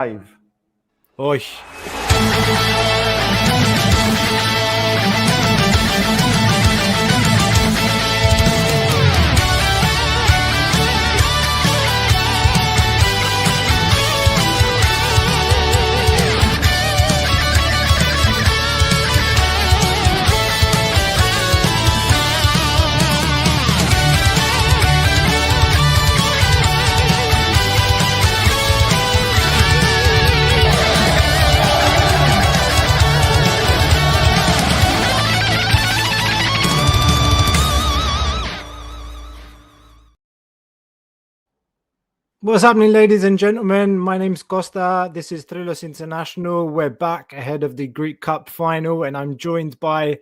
Live. Oi. What's happening, ladies and gentlemen? My name's Costa. This is Trilos International. We're back ahead of the Greek Cup final, and I'm joined by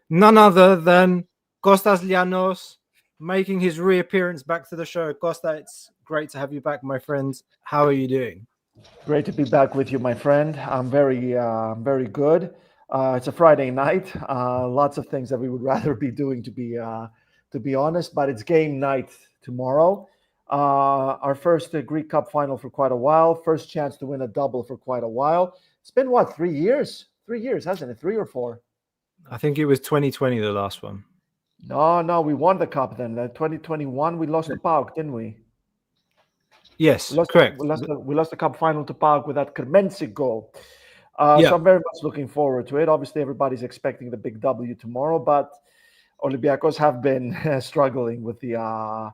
none other than Kostas Lianos, making his reappearance back to the show. Costa, it's great to have you back, my friend. How are you doing? Great to be back with you, my friend. I'm very good. It's a Friday night. Lots of things that we would rather be doing, to be honest. But it's game night tomorrow. Our first Greek Cup final for quite a while. First chance to win a double for quite a while. It's been what, 3 years? 3 years, hasn't it? 3 or 4? I think it was 2020, the last one. No, we won the cup then. 2021, we lost to PAOK, didn't we? Yes, correct. We lost the cup final to PAOK with that Kremensi goal. So I'm very much looking forward to it. Obviously, everybody's expecting the big W tomorrow, but Olympiacos have been struggling with the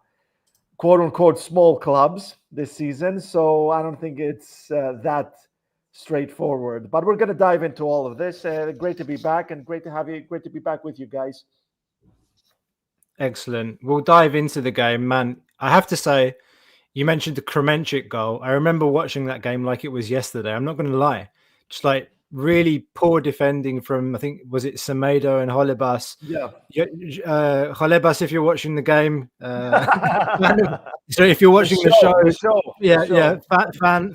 quote-unquote small clubs this season. So I don't think it's that straightforward. But we're going to dive into all of this. Great to be back, and great to be back with you guys. Excellent. We'll dive into the game, man. I have to say, you mentioned the Kremenchik goal. I remember watching that game like it was yesterday. I'm not going to lie. Just like really poor defending from, I think, was it Semedo and Cholevas? Yeah. Cholevas, if you're watching the game. So if you're watching the show,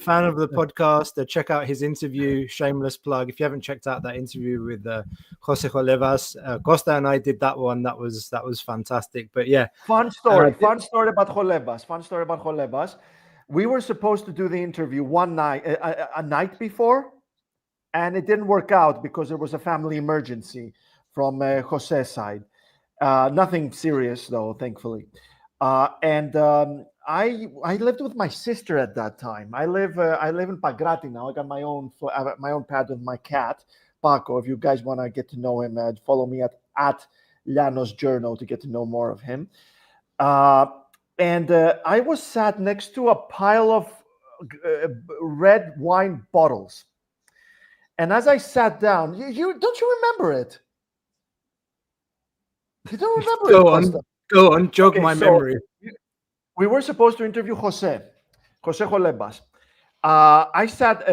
fan of the podcast, check out his interview. Shameless plug. If you haven't checked out that interview with Jose Cholevas, Costa and I did that one. That was fantastic. But yeah, fun story about Cholevas. We were supposed to do the interview one night, a night before, and it didn't work out because there was a family emergency from Jose's side. Nothing serious though, thankfully. And I lived with my sister at that time. I live in Pagrati now. I got my own pad with my cat, Paco. If you guys want to get to know him, follow me at Llanos Journal to get to know more of him. And I was sat next to a pile of red wine bottles. And as I sat down, you don't you remember it? You don't remember it? Go on, jog my memory. We were supposed to interview Jose Cholevas. I sat.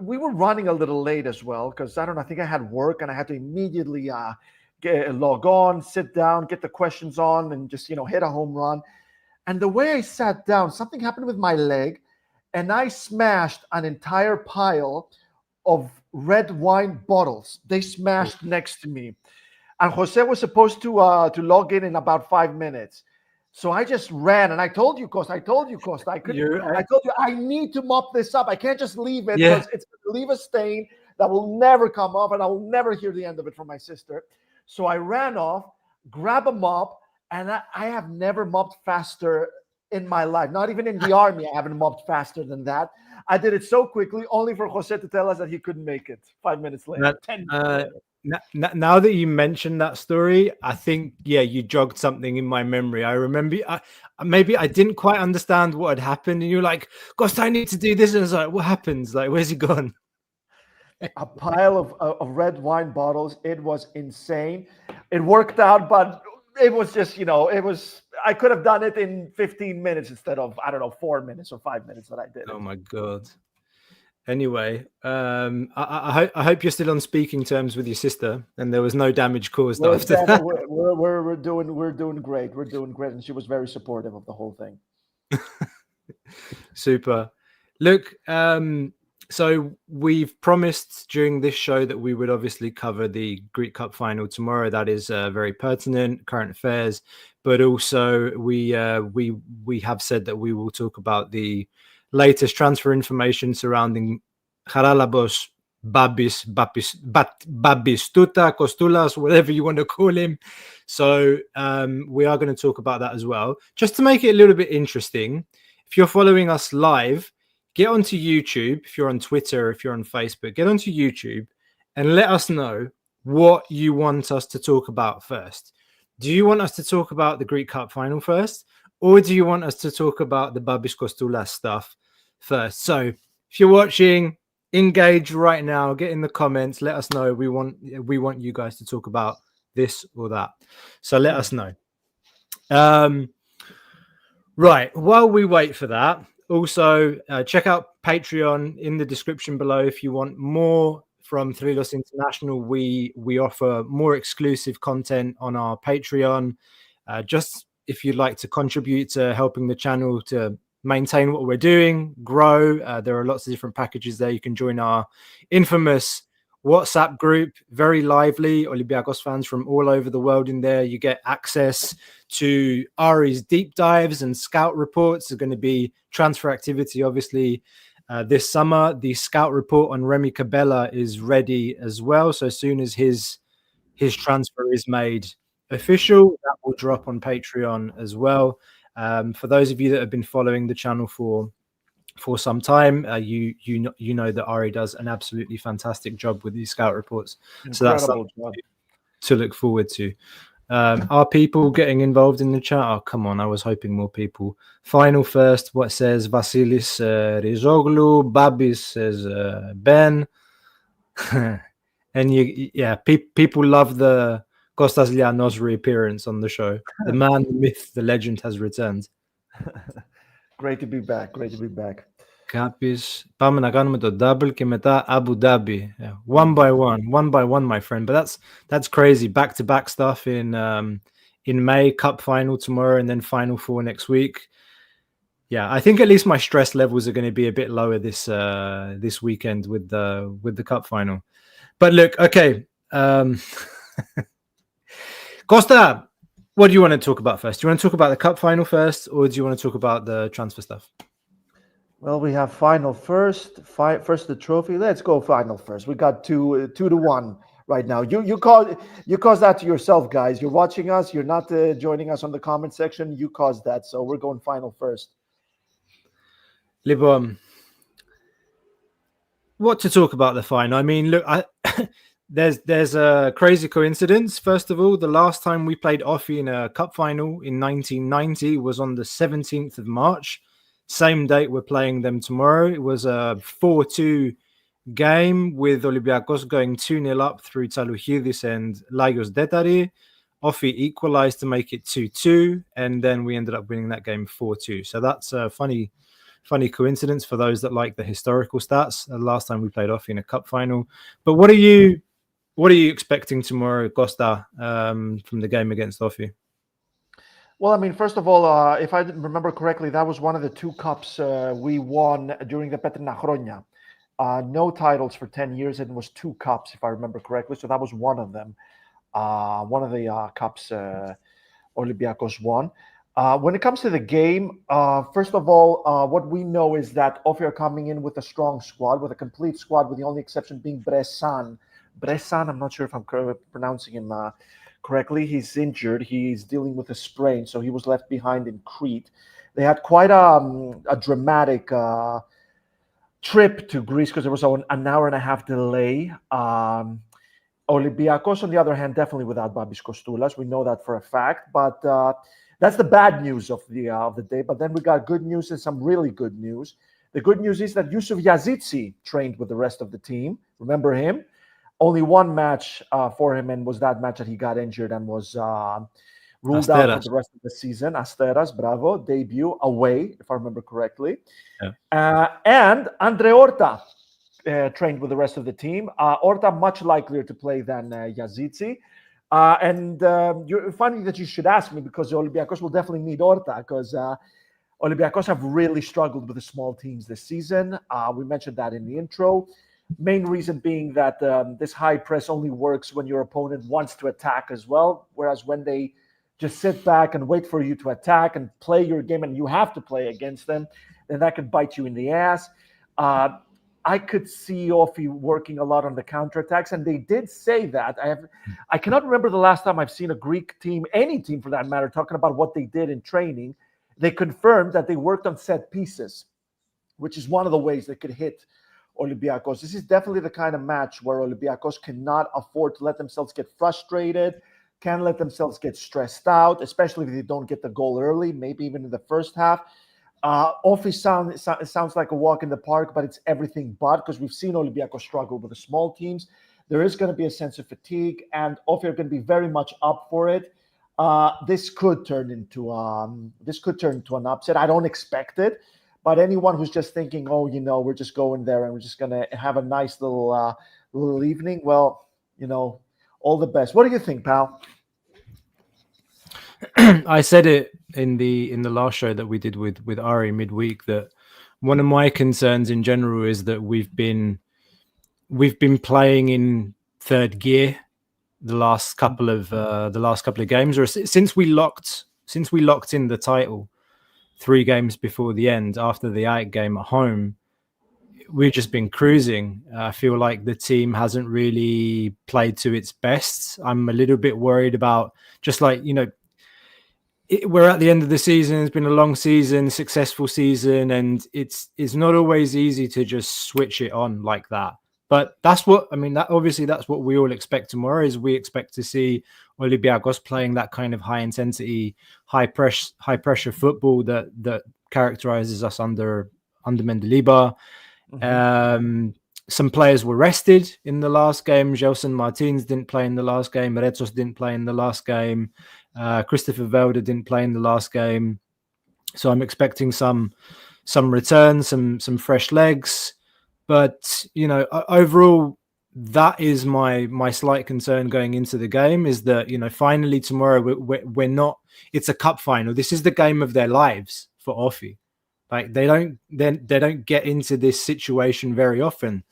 We were running a little late as well because I think I had work and I had to immediately log on, sit down, get the questions on, and just hit a home run. And the way I sat down, something happened with my leg, and I smashed an entire pile of red wine bottles. They smashed next to me. And Jose was supposed to log in about 5 minutes. So I just ran, and I told you, Costa, I told you I need to mop this up. I can't just leave it because it's going to leave a stain that will never come off, and I will never hear the end of it from my sister. So I ran off, grabbed a mop, and I have never mopped faster in my life. Not even in the army, I haven't mopped faster than that. I did it so quickly, only for Jose to tell us that he couldn't make it 5 minutes later, 10 minutes later. Now that you mentioned that story, I think, you jogged something in my memory. I remember, maybe I didn't quite understand what had happened. And you're like, gosh, I need to do this. And I was like, what happens? Like, where's he gone? A pile of red wine bottles. It was insane. It worked out, but it was just, I could have done it in 15 minutes instead of, 4 minutes or 5 minutes that I did. Oh my God. Anyway, I hope you're still on speaking terms with your sister, and there was no damage caused after that. We're doing great. We're doing great, and she was very supportive of the whole thing. Super. Look, so we've promised during this show that we would obviously cover the Greek Cup final tomorrow. That is very pertinent, current affairs, but also we have said that we will talk about the latest transfer information surrounding Charalabos, Babis Kostoulas, whatever you want to call him. So we are going to talk about that as well. Just to make it a little bit interesting, if you're following us live, get onto YouTube. If you're on Twitter, if you're on Facebook, get onto YouTube and let us know what you want us to talk about first. Do you want us to talk about the Greek Cup final first? Or do you want us to talk about the Babis Kostoulas stuff first? So if you're watching, engage right now, get in the comments, let us know. We want you guys to talk about this or that. So let us know. Right, while we wait for that, also check out Patreon in the description below if you want more from Tzolakis International. We offer more exclusive content on our Patreon. Just if you'd like to contribute to helping the channel to maintain what we're doing, grow, there are lots of different packages there. You can join our infamous WhatsApp group, very lively, Olympiacos fans from all over the world in there. You get access to Ari's deep dives and scout reports. There's going to be transfer activity, obviously, this summer. The scout report on Remy Cabella is ready as well. So as soon as his transfer is made official, that will drop on Patreon as well. For those of you that have been following the channel for some time, you know that Ari does an absolutely fantastic job with these scout reports. Incredible so that's something to look forward to. Are people getting involved in the chat? Oh, come on, I was hoping more people. Final first, what says Vasilis Rizoglu? Babis says Ben. And people love the Kostas Lianos reappearance on the show. The man, the myth, the legend has returned. Great to be back. Great to be back. Κάποιες, πάμε να κάνουμε το double και μετά Abu Dhabi. Yeah, one by one, my friend. But that's crazy. Back-to-back stuff in May, cup final tomorrow, and then final four next week. Yeah, I think at least my stress levels are going to be a bit lower this weekend with the cup final. But look, okay. Costa, what do you want to talk about first? Do you want to talk about the cup final first, or do you want to talk about the transfer stuff? Well, we have final first. First the trophy. Let's go final first. We got 2-1 right now. You caused that to yourself, guys. You're watching us. You're not joining us on the comment section. You caused that, so we're going final first. Λοιπόν, what to talk about the final? I mean, look, there's a crazy coincidence. First of all, the last time we played Offi in a cup final in 1990 was on the 17th of March. Same date we're playing them tomorrow. It was a 4-2 game with Olympiacos going 2-0 up through Tsalouchidis and Lagos Detari. Offi equalized to make it 2-2, and then we ended up winning that game 4-2. So that's a funny coincidence for those that like the historical stats. The last time we played Offi in a cup final. But what are you expecting tomorrow, Costa, from the game against Offi? Well, I mean, first of all, if I remember correctly, that was one of the two cups we won during the Petrina Chronia. No titles for 10 years, and it was 2 cups, if I remember correctly. So that was one of them. One of the cups Olympiacos won. When it comes to the game, first of all, what we know is that Offi are coming in with a strong squad, with a complete squad, with the only exception being Bressan. Bressan, I'm not sure if I'm pronouncing him correctly. He's injured. He's dealing with a sprain, so he was left behind in Crete. They had quite a dramatic trip to Greece because there was an hour and a half delay. Olympiacos, on the other hand, definitely without Babis Kostoulas. We know that for a fact, but that's the bad news of the day. But then we got good news and some really good news. The good news is that Yusuf Yazidzi trained with the rest of the team. Remember him? Only one match for him, and was that match that he got injured and was ruled out for the rest of the season. Asteras, bravo, debut away, if I remember correctly. Yeah. And Andre Horta trained with the rest of the team. Horta much likelier to play than Yazidzi. And you're funny that you should ask me, because Olympiacos will definitely need Horta, because Olympiacos have really struggled with the small teams this season. We mentioned that in the intro. Main reason being that this high press only works when your opponent wants to attack as well, whereas when they just sit back and wait for you to attack and play your game and you have to play against them, then that could bite you in the ass. I could see Offi working a lot on the counterattacks, and they did say that. I cannot remember the last time I've seen a Greek team, any team for that matter, talking about what they did in training. They confirmed that they worked on set pieces, which is one of the ways they could hit Olympiacos. This is definitely the kind of match where Olympiacos cannot afford to let themselves get frustrated, can't let themselves get stressed out, especially if they don't get the goal early, maybe even in the first half. Offi sounds like a walk in the park, but it's everything but, because we've seen Olympiacos struggle with the small teams. There is going to be a sense of fatigue, and Offi are going to be very much up for it. This could turn into an upset. I don't expect it, but anyone who's just thinking, oh, we're just going there and we're just going to have a nice little evening, well, all the best. What do you think, pal? I said it in the last show that we did with Ari midweek, that one of my concerns in general is that we've been playing in third gear the last couple of games, or since we locked in the title 3 games before the end after the AEK game at home. We've just been cruising. I feel like the team hasn't really played to its best. I'm a little bit worried about, just like, we're at the end of the season. It's been a long season, successful season, and it's not always easy to just switch it on like that. But that's what we all expect tomorrow. Is we expect to see Olympiacos playing that kind of high intensity, high pressure football that characterizes us under Mendilibar. Mm-hmm. Some players were rested in the last game. Gelson Martins didn't play in the last game. Retsos didn't play in the last game. Christopher Velda didn't play in the last game. So I'm expecting some returns, some fresh legs. But, overall, that is my slight concern going into the game, is that, finally tomorrow we're not, it's a cup final. This is the game of their lives for Offi. Like they don't get into this situation very often.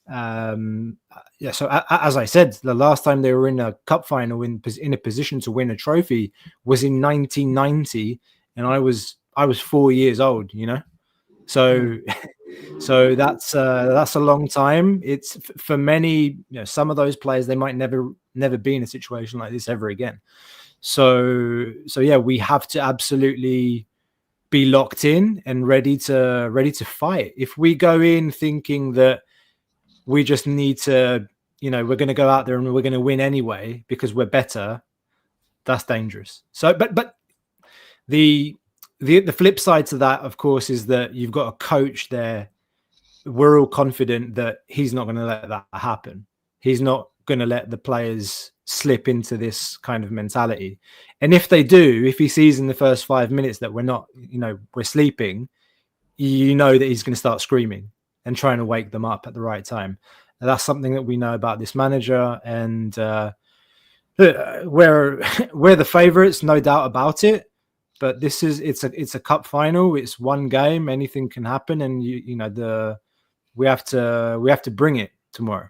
So as I said, the last time they were in a cup final in a position to win a trophy was in 1990, and I was 4 years old. So that's a long time. It's for many. Some of those players, they might never be in a situation like this ever again. So yeah, we have to absolutely be locked in and ready to fight. If we go in thinking that we just need to, we're going to go out there and we're going to win anyway because we're better, that's dangerous. So, but the flip side to that, of course, is that you've got a coach there. We're all confident that he's not going to let that happen. He's not going to let the players slip into this kind of mentality. And if they do, if he sees in the first 5 minutes that we're not, we're sleeping, that he's going to start screaming and trying to wake them up at the right time. And that's something that we know about this manager, and we're the favorites, no doubt about it. But it's a cup final. It's one game. Anything can happen, and we have to bring it tomorrow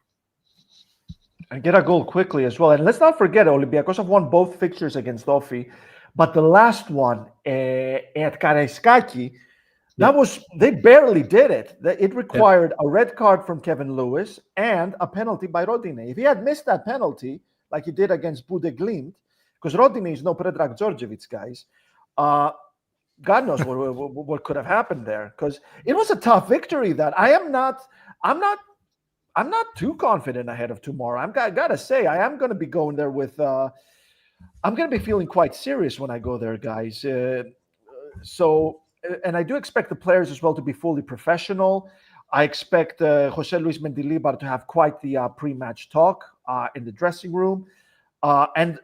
and get a goal quickly as well. And let's not forget, Olympiacos have won both fixtures against Offi, but the last one at Karaiskaki, they barely did it. It required a red card from Kevin Lewis and a penalty by Rodine. If he had missed that penalty, like he did against Bude Glimt, because Rodine is no Predrag Djordjevic, guys, God knows what could have happened there. Because it was a tough victory. That I'm not too confident ahead of tomorrow. I gotta say, I am going to be going there with. I'm going to be feeling quite serious when I go there, guys. And I do expect the players as well to be fully professional. I expect Jose Luis Mendilibar to have quite the pre-match talk in the dressing room. And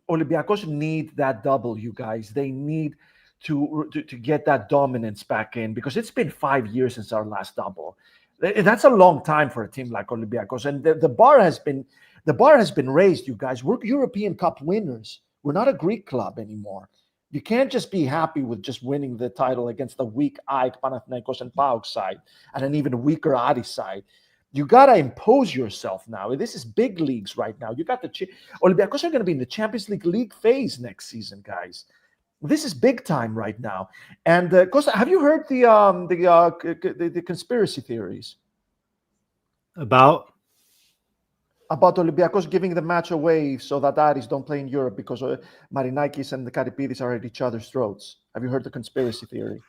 Olympiacos need that double, you guys. They need to get that dominance back in, because it's been 5 years since our last double. That's a long time for a team like Olympiacos, and the bar has been raised, you guys. We're European Cup winners. We're not a Greek club anymore. You can't just be happy with just winning the title against a weak AEK, Panathinaikos, and PAOK side, and an even weaker Aris side. You got to impose yourself now. This is big leagues right now. You got Olympiacos are going to be in the Champions League phase next season, guys. This is big time right now. And Costa, have you heard the conspiracy theories About about Olympiacos giving the match away so that Aris don't play in Europe because Marinakis and the Karipidis are at each other's throats? Have you heard the conspiracy theory?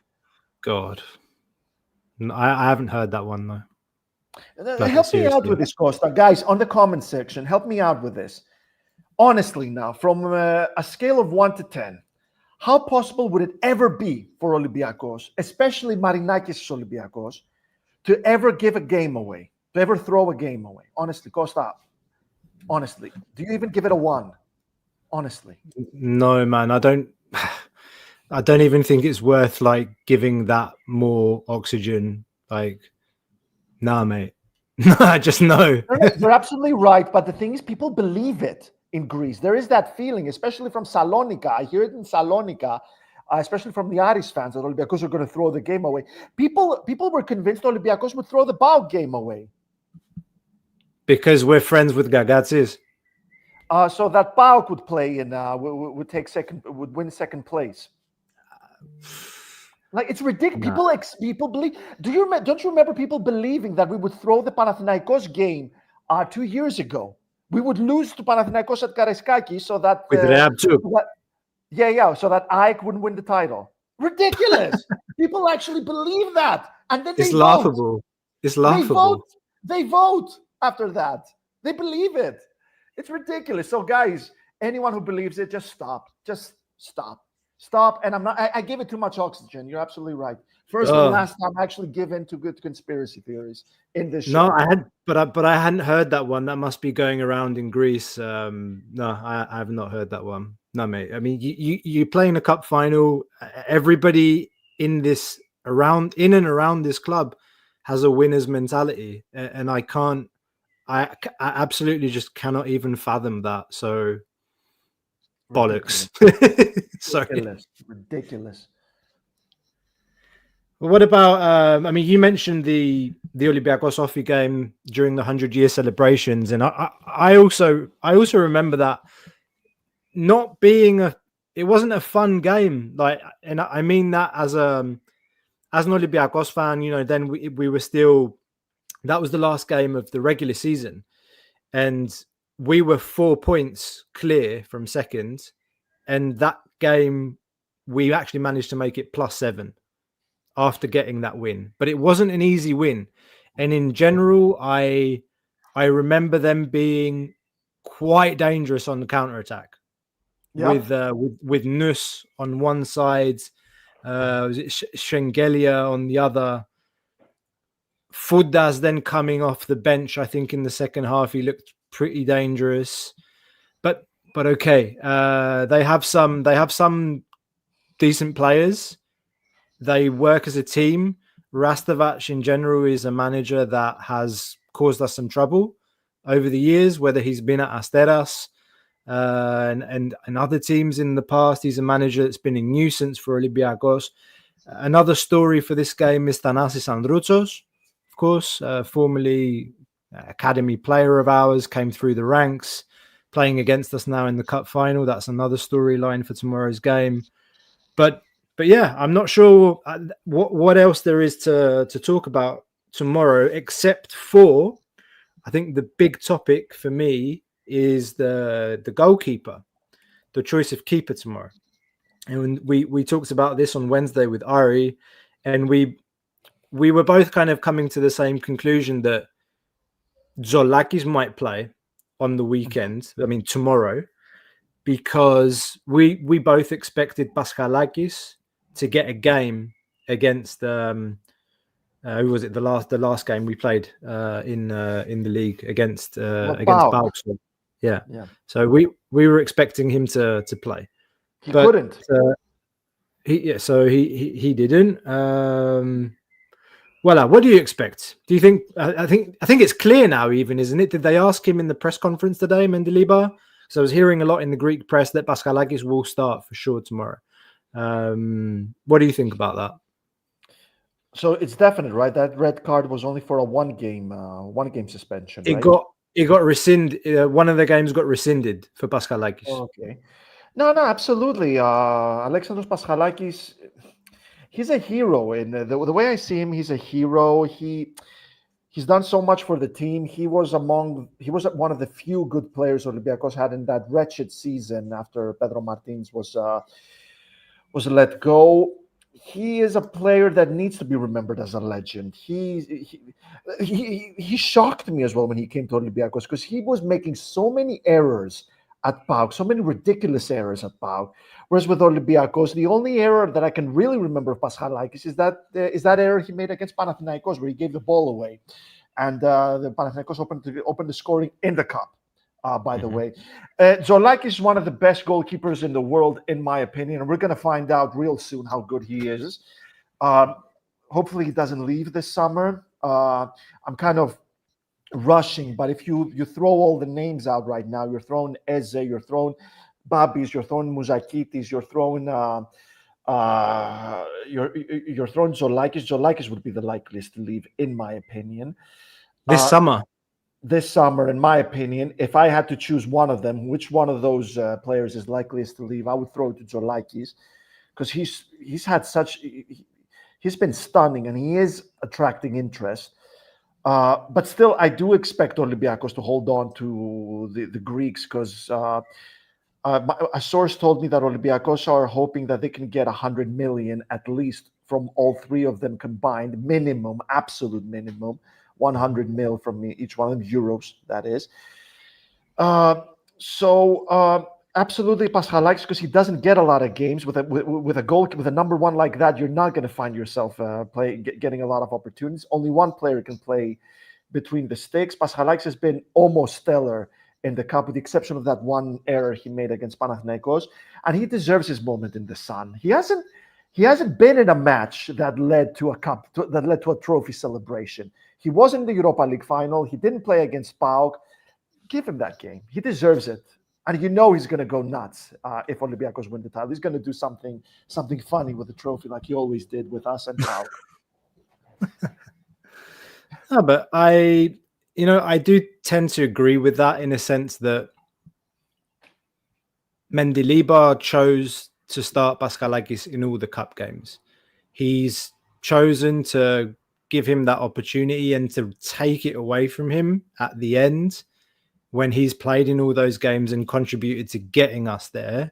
God, I haven't heard that one though. Like, Help me out seriously. with this, Costa. Guys, on the comment section, help me out with this. Honestly, now, from a scale of 1 to 10, how possible would it ever be for Olympiacos, especially Marinakis' Olympiacos, to ever give a game away, to ever throw a game away? Honestly, Costa, honestly, do you even give it a 1? Honestly. No, man, I don't even think it's worth like giving that more oxygen. Like, nah, mate. I just know. You're absolutely right, but the thing is, people believe it in Greece. There is that feeling, especially from Salonika. I hear it in Salonika, especially from the Aris fans, that Olympiacos are going to throw the game away. People were convinced Olympiacos would throw the BAUK game away. Because we're friends with Gagatsis. So that PAOK would play and would win second place. Like, it's ridiculous. Nah. People believe. Don't you remember people believing that we would throw the Panathinaikos game 2 years ago? We would lose to Panathinaikos at Karaiskakis so that With Reabchuk. so that AEK wouldn't win the title. Ridiculous. People actually believe that, and then It's laughable. It's laughable. They vote after that. They believe it. It's ridiculous. So, guys, anyone who believes it, just stop. Just stop. Stop. And I gave it too much oxygen. You're absolutely right. First and last time I actually give in to good conspiracy theories in this show. No, but I hadn't heard that one. That must be going around in Greece. No, I have not heard that one. No, mate. I mean, you playing a cup final. Everybody in and around this club has a winner's mentality, and I absolutely just cannot even fathom that. So, bollocks. Sorry. Ridiculous. Well, what about? I mean, you mentioned the Olympiacos Sofi game during the 100-year celebrations, and I also remember that not being it wasn't a fun game. Like, and I mean that as an Olympiacos fan, you know, then we were still. That was the last game of the regular season, and we were 4 points clear from second, and that game we actually managed to make it +7 after getting that win. But it wasn't an easy win, and in general, I remember them being quite dangerous on the counter-attack. Yeah. With Nus on one side, was it Shengelia on the other? Fudas then coming off the bench, I think in the second half he looked pretty dangerous. But okay, they have some decent players. They work as a team. Rastovac in general is a manager that has caused us some trouble over the years, whether he's been at Asteras and other teams in the past. He's a manager that's been a nuisance for Olympiacos. Another story for this game is Thanasis Androutsos, of course, formerly academy player of ours, came through the ranks, playing against us now in the cup final. That's another storyline for tomorrow's game. But yeah, I'm not sure what else there is to talk about tomorrow, except for, I think the big topic for me is the goalkeeper, the choice of keeper tomorrow. And we talked about this on Wednesday with Ari, and we were both kind of coming to the same conclusion that Tzolakis might play on the weekend, I mean tomorrow, because we both expected Paschalakis to get a game against who was it, the last game we played in the league against PAOK. Yeah. So we were expecting him to play. He couldn't. He didn't. Well, what do you expect? Do you think? I think it's clear now, even, isn't it? Did they ask him in the press conference today, Mendilibar? So I was hearing a lot in the Greek press that Paschalakis will start for sure tomorrow. What do you think about that? So it's definite, right? That red card was only for a one game suspension. It got rescinded. One of the games got rescinded for Paschalakis. Okay. No, no, absolutely. Alexandros Paschalakis, he's a hero. In the way I see him, he's a hero. He's done so much for the team. He was one of the few good players Olympiacos had in that wretched season after Pedro Martins was let go. He is a player that needs to be remembered as a legend. He shocked me as well when he came to Olympiacos because he was making so many errors at PAOK, so many ridiculous errors at PAOK. Whereas with Olympiacos, the only error that I can really remember of Paschalakis is that error he made against Panathinaikos where he gave the ball away, and the Panathinaikos opened the scoring in the cup. By the way, Tzolakis is one of the best goalkeepers in the world, in my opinion, and we're going to find out real soon how good he is. Um, Hopefully, he doesn't leave this summer. I'm kind of rushing, but if you throw all the names out right now, you're throwing Eze, you're throwing Babis, you're throwing Muzakitis, you're throwing you're throwing Tzolakis. Tzolakis would be the likeliest to leave, in my opinion. This Uh, summer. this summer, in my opinion, if I had to choose one of them, which one of those players is likeliest to leave, I would throw it to Tzolakis because he's been stunning and he is attracting interest. But still, I do expect Olympiacos to hold on to the Greeks because a source told me that Olympiacos are hoping that they can get 100 million at least from all three of them combined, minimum, absolute minimum, 100 mil from each one of them, euros, that is. So absolutely Paschalakis because he doesn't get a lot of games with a goal with a number one like that. You're not going to find yourself getting a lot of opportunities. Only one player can play between the sticks. Paschalakis has been almost stellar in the cup, with the exception of that one error he made against Panathinaikos, and he deserves his moment in the sun. He hasn't been in a match that led to a trophy celebration. He was in the Europa League final. He didn't play against PAOK. Give him that game. He deserves it. And he's going to go nuts if Olympiacos win the title. He's going to do something funny with the trophy like he always did with us and PAOK. No, but I do tend to agree with that in a sense that Mendilibar chose to start Paschalakis in all the cup games. He's chosen to give him that opportunity and to take it away from him at the end when he's played in all those games and contributed to getting us there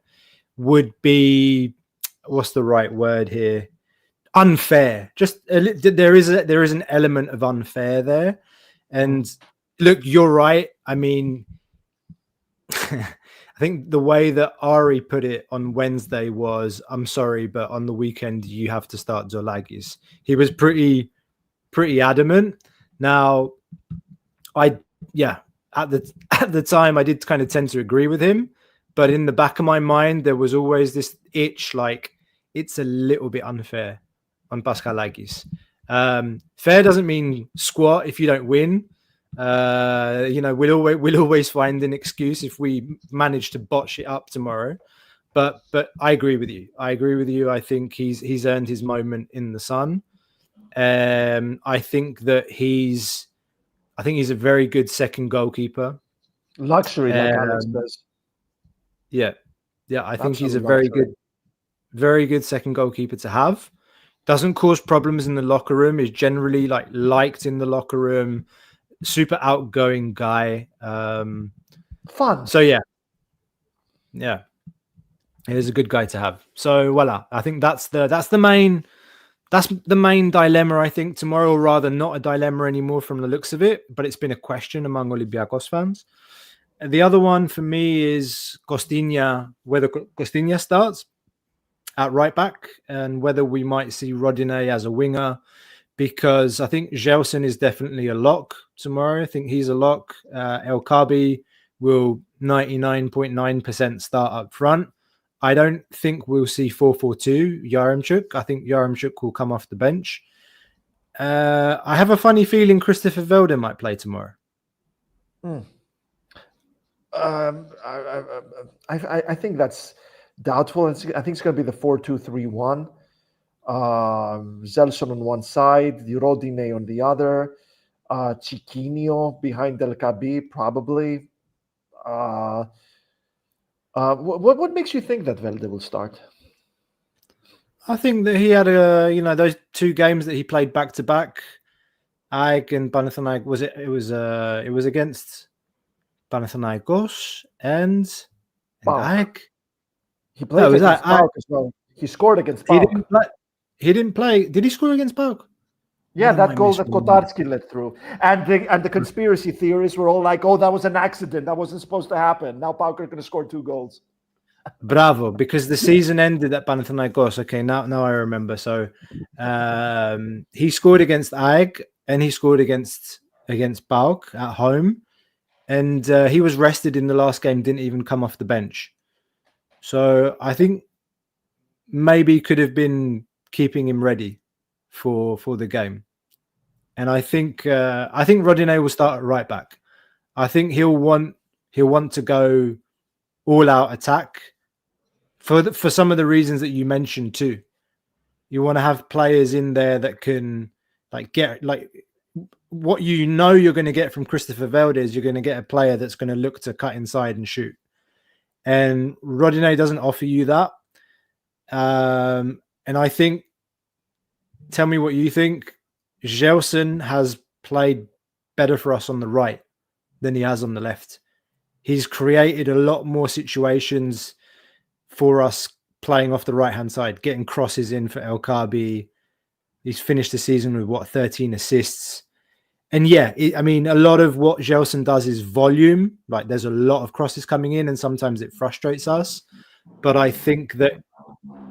would be, what's the right word here? Unfair. Just there is an element of unfair there. And look, you're right. I mean, I think the way that Ari put it on Wednesday was, I'm sorry, but on the weekend you have to start Tzolakis. He was pretty adamant. Now, at the time I did kind of tend to agree with him, but in the back of my mind there was always this itch, like it's a little bit unfair on Paschalakis. Fair doesn't mean squat if you don't win. We'll always find an excuse if we manage to botch it up tomorrow. But I agree with you. I think he's earned his moment in the sun. I think he's a very good second goalkeeper. Luxury, like Alex says. Yeah. I think he's a very good second goalkeeper to have. Doesn't cause problems in the locker room. Is generally liked in the locker room. Super outgoing guy. Fun. So yeah, he's a good guy to have. So voila, I think that's the main dilemma. I think tomorrow, or rather, not a dilemma anymore from the looks of it, but it's been a question among Olympiacos fans. And the other one for me is Kostinha, whether Kostinha starts at right back and whether we might see Rodinei as a winger. Because I think Gelson is definitely a lock tomorrow. I think he's a lock. El Kabi will 99.9% start up front. I don't think we'll see 4-4-2 Yaremchuk. I think Yaremchuk will come off the bench. I have a funny feeling Christopher Velden might play tomorrow. I think that's doubtful. I think it's going to be the 4-2-3-1. Zelson on one side, Rodinei on the other, Chiquinho behind Del Cabi, probably. What makes you think that Velde will start? I think that he had those 2 games that he played back to back. AEK and Panathinaikos it was against Panathinaikos and PAOK. AEK. He played No, it was against AEK. PAOK as well. He scored against He PAOK. didn't play. He didn't play. Did he score against PAOK? Yeah, that goal that Kotarski let through. And the conspiracy theories were all like, oh, that was an accident. That wasn't supposed to happen. Now PAOK are going to score 2 goals. Bravo, because the season ended at Panathinaikos. Okay, now I remember. So he scored against AEK and he scored against PAOK at home. And he was rested in the last game, didn't even come off the bench. So I think maybe could have been keeping him ready for the game. And I think Rodinei will start at right back. I think he'll want to go all out attack for some of the reasons that you mentioned too. You want to have players in there that can get what you're going to get from Christopher Velde is you're going to get a player that's going to look to cut inside and shoot. And Rodinei doesn't offer you that. And I think, tell me what you think, Gelson has played better for us on the right than he has on the left. He's created a lot more situations for us playing off the right-hand side, getting crosses in for El Kabi. He's finished the season with 13 assists. And yeah, a lot of what Gelson does is volume. Like there's a lot of crosses coming in and sometimes it frustrates us. But I think that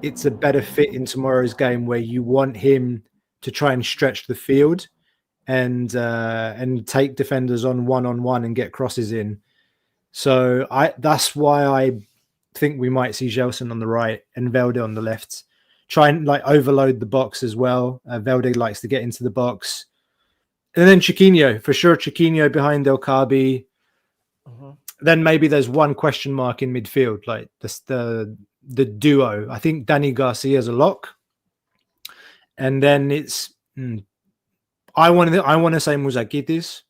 it's a better fit in tomorrow's game where you want him to try and stretch the field and take defenders on one and get crosses in. So that's why I think we might see Gelson on the right and Velde on the left. Try and overload the box as well. Velde likes to get into the box. And then Chiquinho, for sure. Chiquinho behind El Kabi. Uh-huh. Then maybe there's one question mark in midfield, like the duo. I think Danny Garcia's a lock. And then it's I want to say Mouzakitis,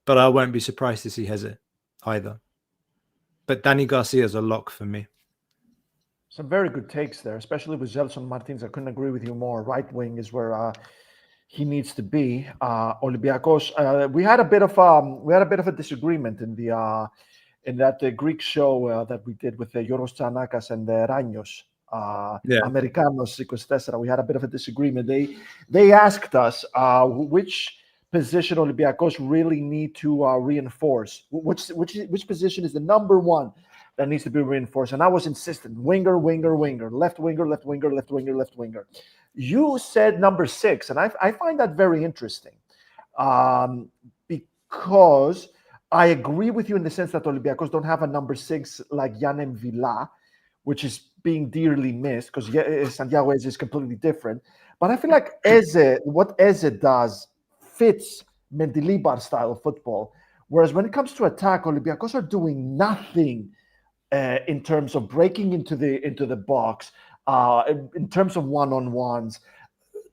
but I won't be surprised to see Heze either. But Danny Garcia's a lock for me. Some very good takes there, especially with Gelson Martins. I couldn't agree with you more. Right wing is where he needs to be. Olympiacos. We had a bit of a disagreement in that Greek show that we did with Yoros Tzanakas and Ranios. Americanos 24. We had a bit of a disagreement. They asked us which position Olympiacos really need to reinforce. Which position is the number one that needs to be reinforced? And I was insistent: winger, left winger, left winger, left winger, left winger. You said number 6, and I find that very interesting because I agree with you in the sense that Olympiacos don't have a number 6 like Yanem Villa, which is being dearly missed because Santiago Eze is completely different. But I feel like what Eze does fits Mendilibar style of football. Whereas when it comes to attack, Olympiacos are doing nothing in terms of breaking into the box, in terms of one-on-ones.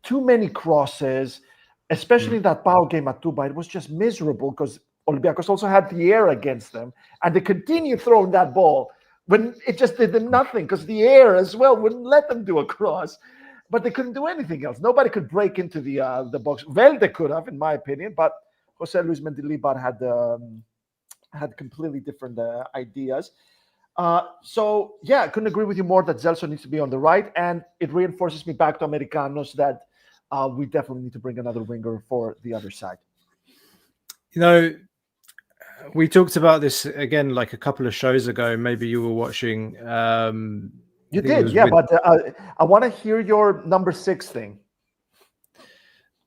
Too many crosses, especially that PAOK game at Tuba. It was just miserable because Olympiacos also had the air against them, and they continued throwing that ball when it just did them nothing because the air as well wouldn't let them do a cross. But they couldn't do anything else. Nobody could break into the box. Velde could have, in my opinion, but Jose Luis Mendilibar had completely different ideas. So yeah, I couldn't agree with you more that Gelson needs to be on the right, and it reinforces me back to Americanos that we definitely need to bring another winger for the other side. We talked about this again like a couple of shows ago. Maybe you were watching. You did, yeah, but I want to hear your number 6 thing.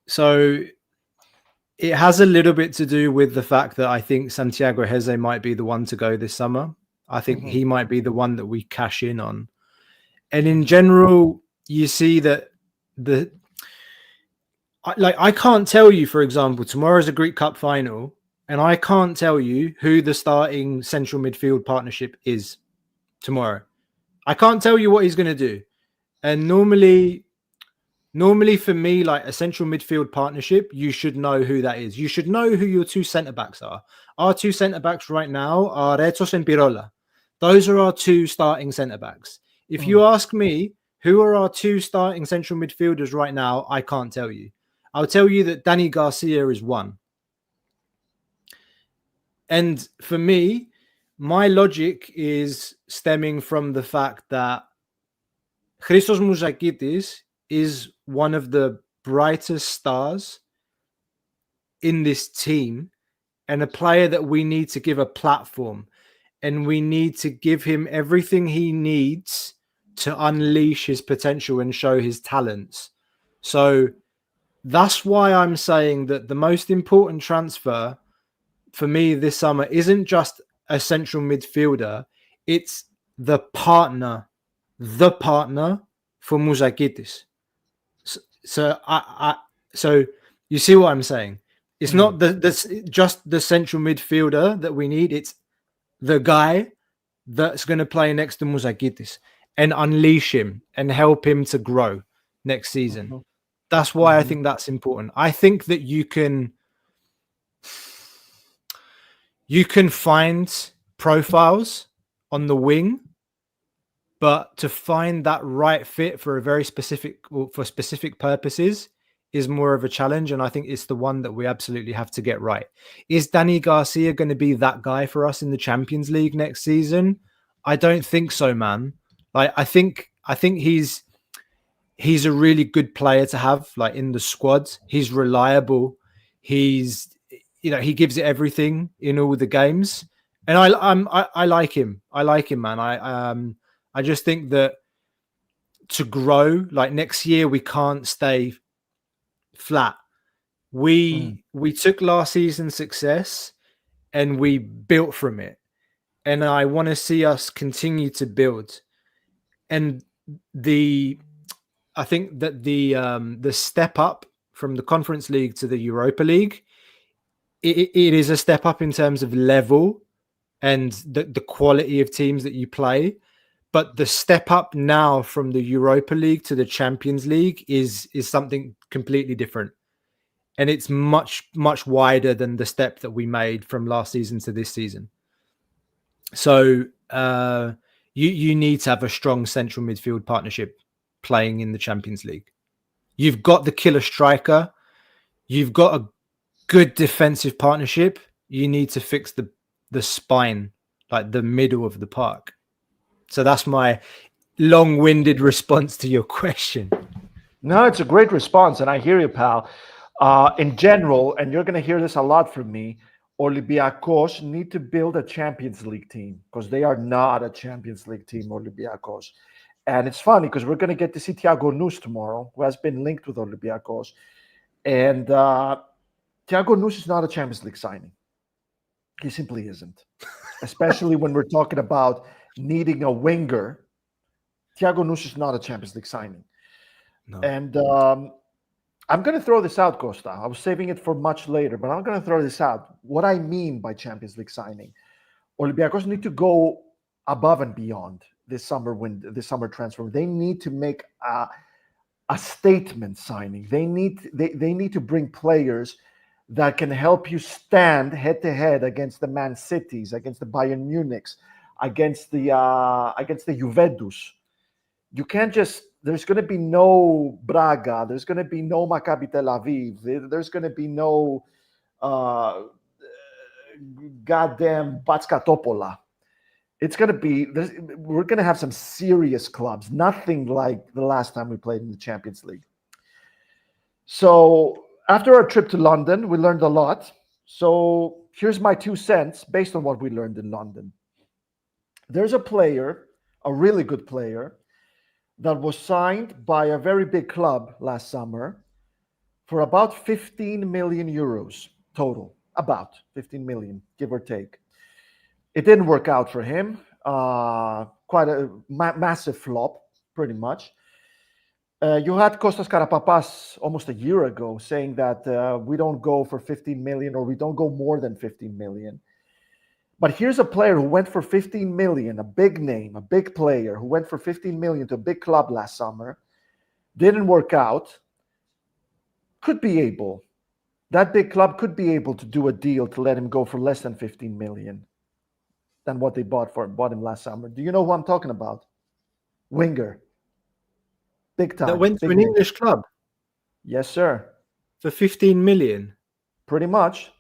So it has a little bit to do with the fact that I think Santiago Heze might be the one to go this summer. I think he might be the one that we cash in on. And in general, you see that I can't tell you, for example, tomorrow's a Greek Cup final, and I can't tell you who the starting central midfield partnership is tomorrow. I can't tell you what he's going to do. And normally for me, like a central midfield partnership, you should know who that is. You should know who your 2 centre-backs are. Our 2 centre-backs right now are Retos and Pirola. Those are our two starting centre-backs. If you ask me, who are our two starting central midfielders right now, I can't tell you. I'll tell you that Danny Garcia is one. And for me, my logic is stemming from the fact that Christos Mouzakidis is one of the brightest stars in this team and a player that we need to give a platform, and we need to give him everything he needs to unleash his potential and show his talents. So that's why I'm saying that the most important transfer for me this summer isn't just a central midfielder, it's the partner for Mouzakidis. So you see what I'm saying? It's not just the central midfielder that we need. It's the guy that's going to play next to Mouzakidis and unleash him and help him to grow next season. That's why I think that's important. I think that you can find profiles on the wing, but to find that right fit for a very specific purposes is more of a challenge, and I think it's the one that we absolutely have to get right. Is Danny Garcia going to be that guy for us in the Champions League next season? I don't think so, man. Like I think he's a really good player to have like in the squad. He's reliable. He gives it everything in all the games, and I like him. I like him, man. I just think that to grow, like next year, we can't stay flat. We took last season's success and we built from it, and I want to see us continue to build. And I think that the step up from the Conference League to the Europa League, it is a step up in terms of level and the quality of teams that you play. But the step up now from the Europa League to the Champions League is something completely different. And it's much, much wider than the step that we made from last season to this season. So you need to have a strong central midfield partnership playing in the Champions League. You've got the killer striker. You've got a good defensive partnership. You need to fix the spine, like the middle of the park. So that's my long-winded response to your question. No, it's a great response, and I hear you, pal. In general, and you're going to hear this a lot from me, Olympiacos need to build a Champions League team because they are not a Champions League team, Olympiacos. And it's funny because we're going to get to see Thiago Nunes tomorrow, who has been linked with Olympiacos. And Thiago Nunes is not a Champions League signing. He simply isn't, especially when we're talking about needing a winger. Thiago Nunes is not a Champions League signing. No. And I'm going to throw this out, Costa. I was saving it for much later, but I'm going to throw this out. What I mean by Champions League signing, Olympiacos need to go above and beyond this summer transfer. They need to make a statement signing. They need to bring players that can help you stand head to head against the Man Cities, against the Bayern Munichs, against the Juventus. You can't just. There's going to be no Braga. There's going to be no Maccabi Tel Aviv. There's going to be no goddamn Batskatopola. It's going to be. We're going to have some serious clubs. Nothing like the last time we played in the Champions League. So after our trip to London, we learned a lot. So here's my 2 cents based on what we learned in London. There's a player, a really good player, that was signed by a very big club last summer for about 15 million euros total. About 15 million, give or take. It didn't work out for him. Quite a massive flop, pretty much. You had Kostas Karapapas almost a year ago saying that we don't go for 15 million or we don't go more than 15 million. But here's a player who went for 15 million, a big name, a big player who went for 15 million to a big club last summer, didn't work out, that big club could be able to do a deal to let him go for less than 15 million. than what they bought him last summer. Do you know who I'm talking about? Winger. Big time. That went to Big an name. English club Yes, sir. for 15 million. Pretty much.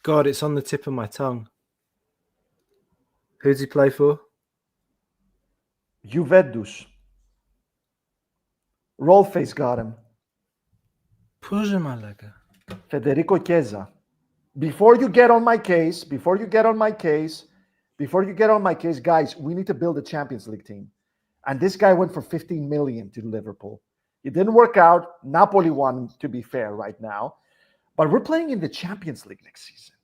God, it's on the tip of my tongue. Who does he play for? Juventus. Rollface got him. Puja Malaga. Federico Chiesa. Before you get on my case, guys, we need to build a Champions League team. And this guy went for 15 million to Liverpool. It didn't work out. Napoli won, to be fair, right now. But we're playing in the Champions League next season.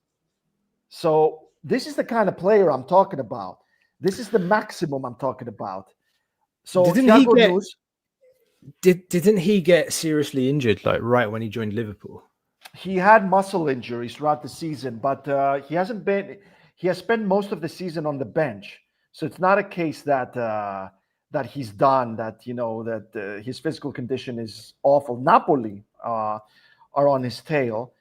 So this is the kind of player I'm talking about. This is the maximum I'm talking about. So didn't he get seriously injured like right when he joined Liverpool? He had muscle injuries throughout the season, but he has spent most of the season on the bench. So it's not a case that that he's done, that his physical condition is awful. Napoli are on his tail.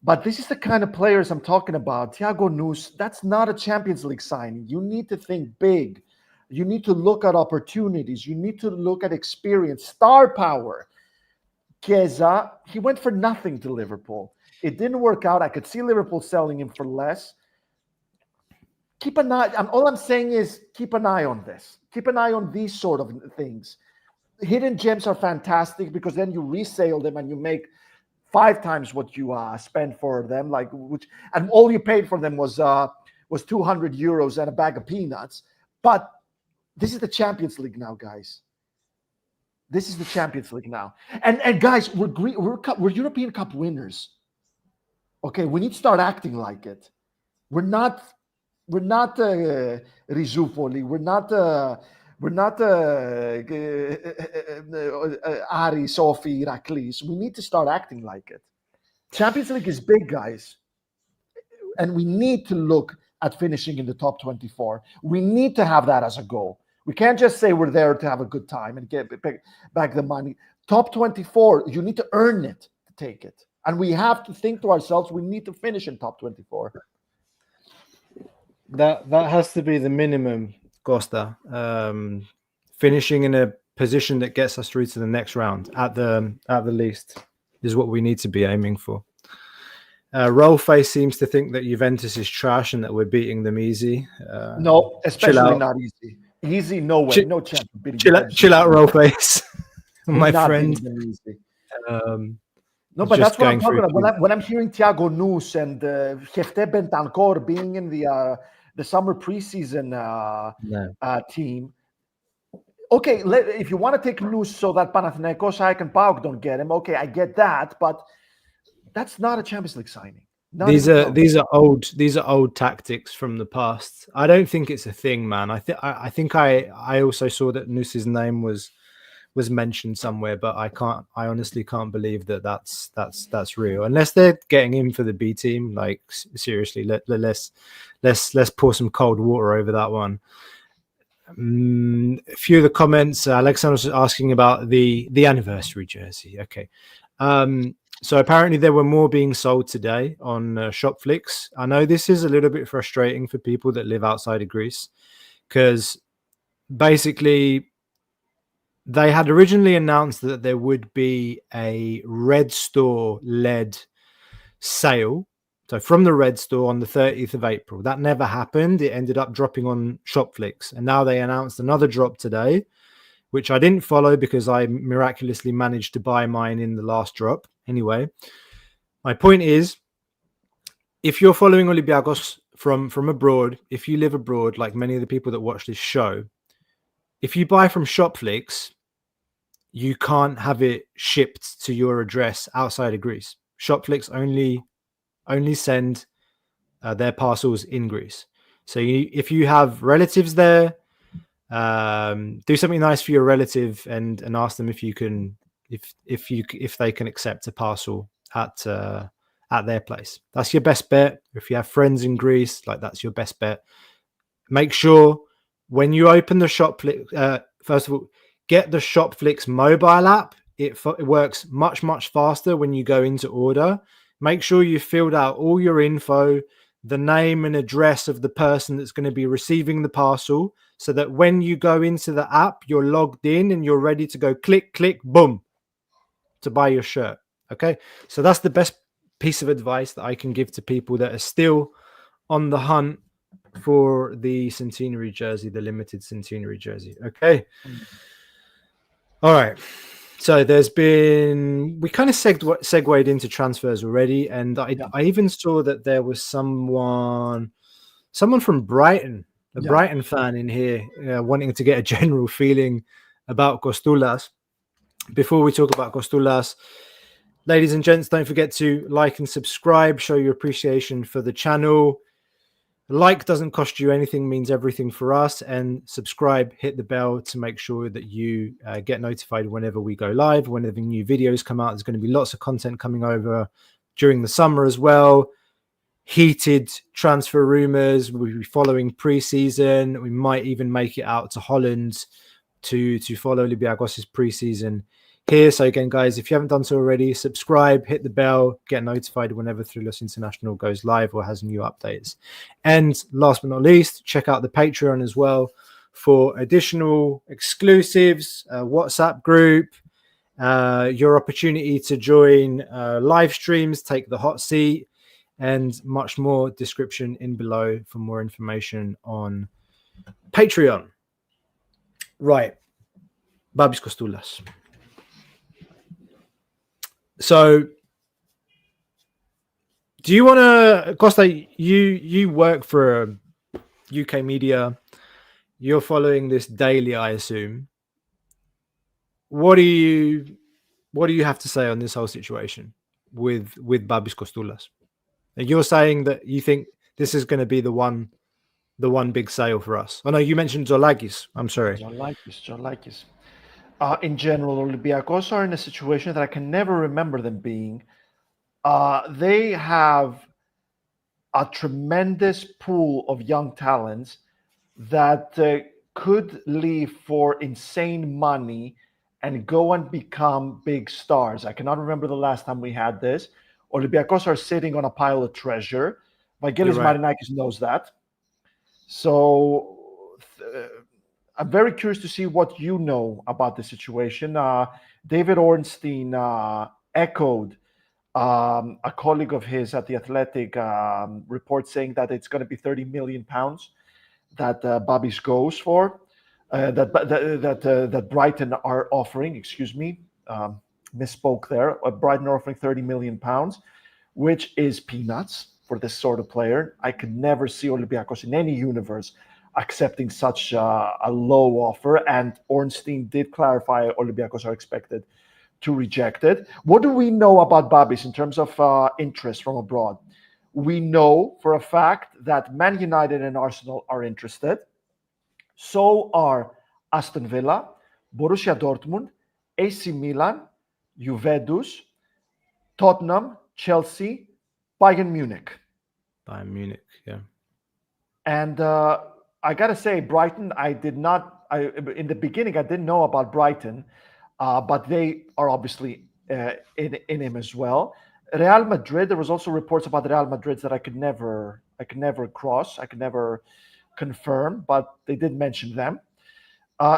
But this is the kind of players I'm talking about. Thiago Nunes, that's not a Champions League signing. You need to think big. You need to look at opportunities. You need to look at experience, star power. Chiesa, he went for nothing to Liverpool. It didn't work out. I could see Liverpool selling him for less. Keep an eye. All I'm saying is keep an eye on this. Keep an eye on these sort of things. Hidden gems are fantastic because then you resale them and you make 5 times what you spent for them, and all you paid for them was 200 euros and a bag of peanuts. But this is the Champions League now, guys. This is the Champions League now, and guys, we're European Cup winners. Okay, we need to start acting like it. We're not Rizupoli. We're not Ari, Sophie, Iraklis. We need to start acting like it. Champions League is big, guys. And we need to look at finishing in the top 24. We need to have that as a goal. We can't just say we're there to have a good time and get back the money. Top 24, you need to earn it to take it. And we have to think to ourselves, we need to finish in top 24. That has to be the minimum, Costa. Finishing in a position that gets us through to the next round at the least is what we need to be aiming for. Rollface seems to think that Juventus is trash and that we're beating them easy. No, especially not easy. Easy, no way. No chance of beating them. Chill out, Rollface, my friend. No, but that's what I'm talking about. When I'm hearing Thiago Nunes and Jefte Bentancur being in the summer preseason team. Okay, if you want to take Nunes so that Panathinaikos, AEK and PAOK don't get him, okay, I get that, but that's not a Champions League signing. These are old tactics from the past. I don't think it's a thing, man. I think I also saw that Nunes' name was mentioned somewhere, but I honestly can't believe that's real. Unless they're getting him for the B team, like seriously, let's pour some cold water over that one. A few of the comments, Alexander was asking about the anniversary jersey. Okay. So apparently there were more being sold today on Shopflix. I know this is a little bit frustrating for people that live outside of Greece because basically they had originally announced that there would be a Red Store led sale. So from the Red Store on the 30th of April. That never happened. It ended up dropping on Shopflix. And now they announced another drop today, which I didn't follow because I miraculously managed to buy mine in the last drop. Anyway, my point is, if you're following Olympiacos from abroad, if you live abroad, like many of the people that watch this show, if you buy from Shopflix, you can't have it shipped to your address outside of Greece. Shopflix only send their parcels in Greece. So if you have relatives there, do something nice for your relative and ask them if you can, if they can accept a parcel at their place. That's your best bet. If you have friends in Greece, like that's your best bet. Make sure when you open the Shopflix, first of all, get the Shopflix mobile app. It works much faster when you go into order. Make sure you filled out all your info, the name and address of the person that's going to be receiving the parcel, so that when you go into the app, you're logged in and you're ready to go click, click, boom, to buy your shirt. Okay. So that's the best piece of advice that I can give to people that are still on the hunt for the centenary jersey, the limited centenary jersey. Okay. All right. So we kind of segued into transfers already. And I even saw that there was someone from Brighton, a Brighton fan in here, wanting to get a general feeling about Kostoulas. Before we talk about Kostoulas, ladies and gents, don't forget to like and subscribe, show your appreciation for the channel. Like doesn't cost you anything, means everything for us. And subscribe, hit the bell to make sure that you get notified whenever we go live, whenever new videos come out. There's going to be lots of content coming over during the summer as well. Heated transfer rumors. We'll be following pre-season. We might even make it out to Holland to follow Olympiacos' pre-season here. So again, guys, if you haven't done so already, subscribe, hit the bell, get notified whenever Tzolakis International goes live or has new updates. And last but not least, check out the Patreon as well for additional exclusives, WhatsApp group, your opportunity to join live streams, take the hot seat, and much more. Description in below for more information on Patreon. Right. Babis Kostoulas. So, do you want to, Costa, you work for UK media. You're following this daily, I assume. What do you have to say on this whole situation with Babis Kostoulas? And you're saying that you think this is going to be the one big sale for us. Oh no, you mentioned Tzolakis. I'm sorry. Tzolakis. In general, Olympiacos are in a situation that I can never remember them being. They have a tremendous pool of young talents that could leave for insane money and go and become big stars. I cannot remember the last time we had this. Olympiacos are sitting on a pile of treasure. Vangelis Marinakis knows that. So I'm very curious to see what you know about the situation. David Ornstein echoed a colleague of his at the Athletic report saying that it's going to be 30 million pounds that Babis goes for, that Brighton are offering. Excuse me, misspoke there. Brighton are offering 30 million pounds, which is peanuts for this sort of player. I could never see Olympiacos in any universe accepting such a low offer, and Ornstein did clarify Olympiacos are expected to reject it. What do we know about Babis in terms of interest from abroad? We know for a fact that Man United and Arsenal are interested. So are Aston Villa, Borussia Dortmund, AC Milan, Juventus, Tottenham, Chelsea, Bayern Munich. Bayern Munich, yeah. And I got to say, Brighton, in the beginning, I didn't know about Brighton, but they are obviously in him as well. Real Madrid, there was also reports about Real Madrid that I could never confirm, but they did mention them.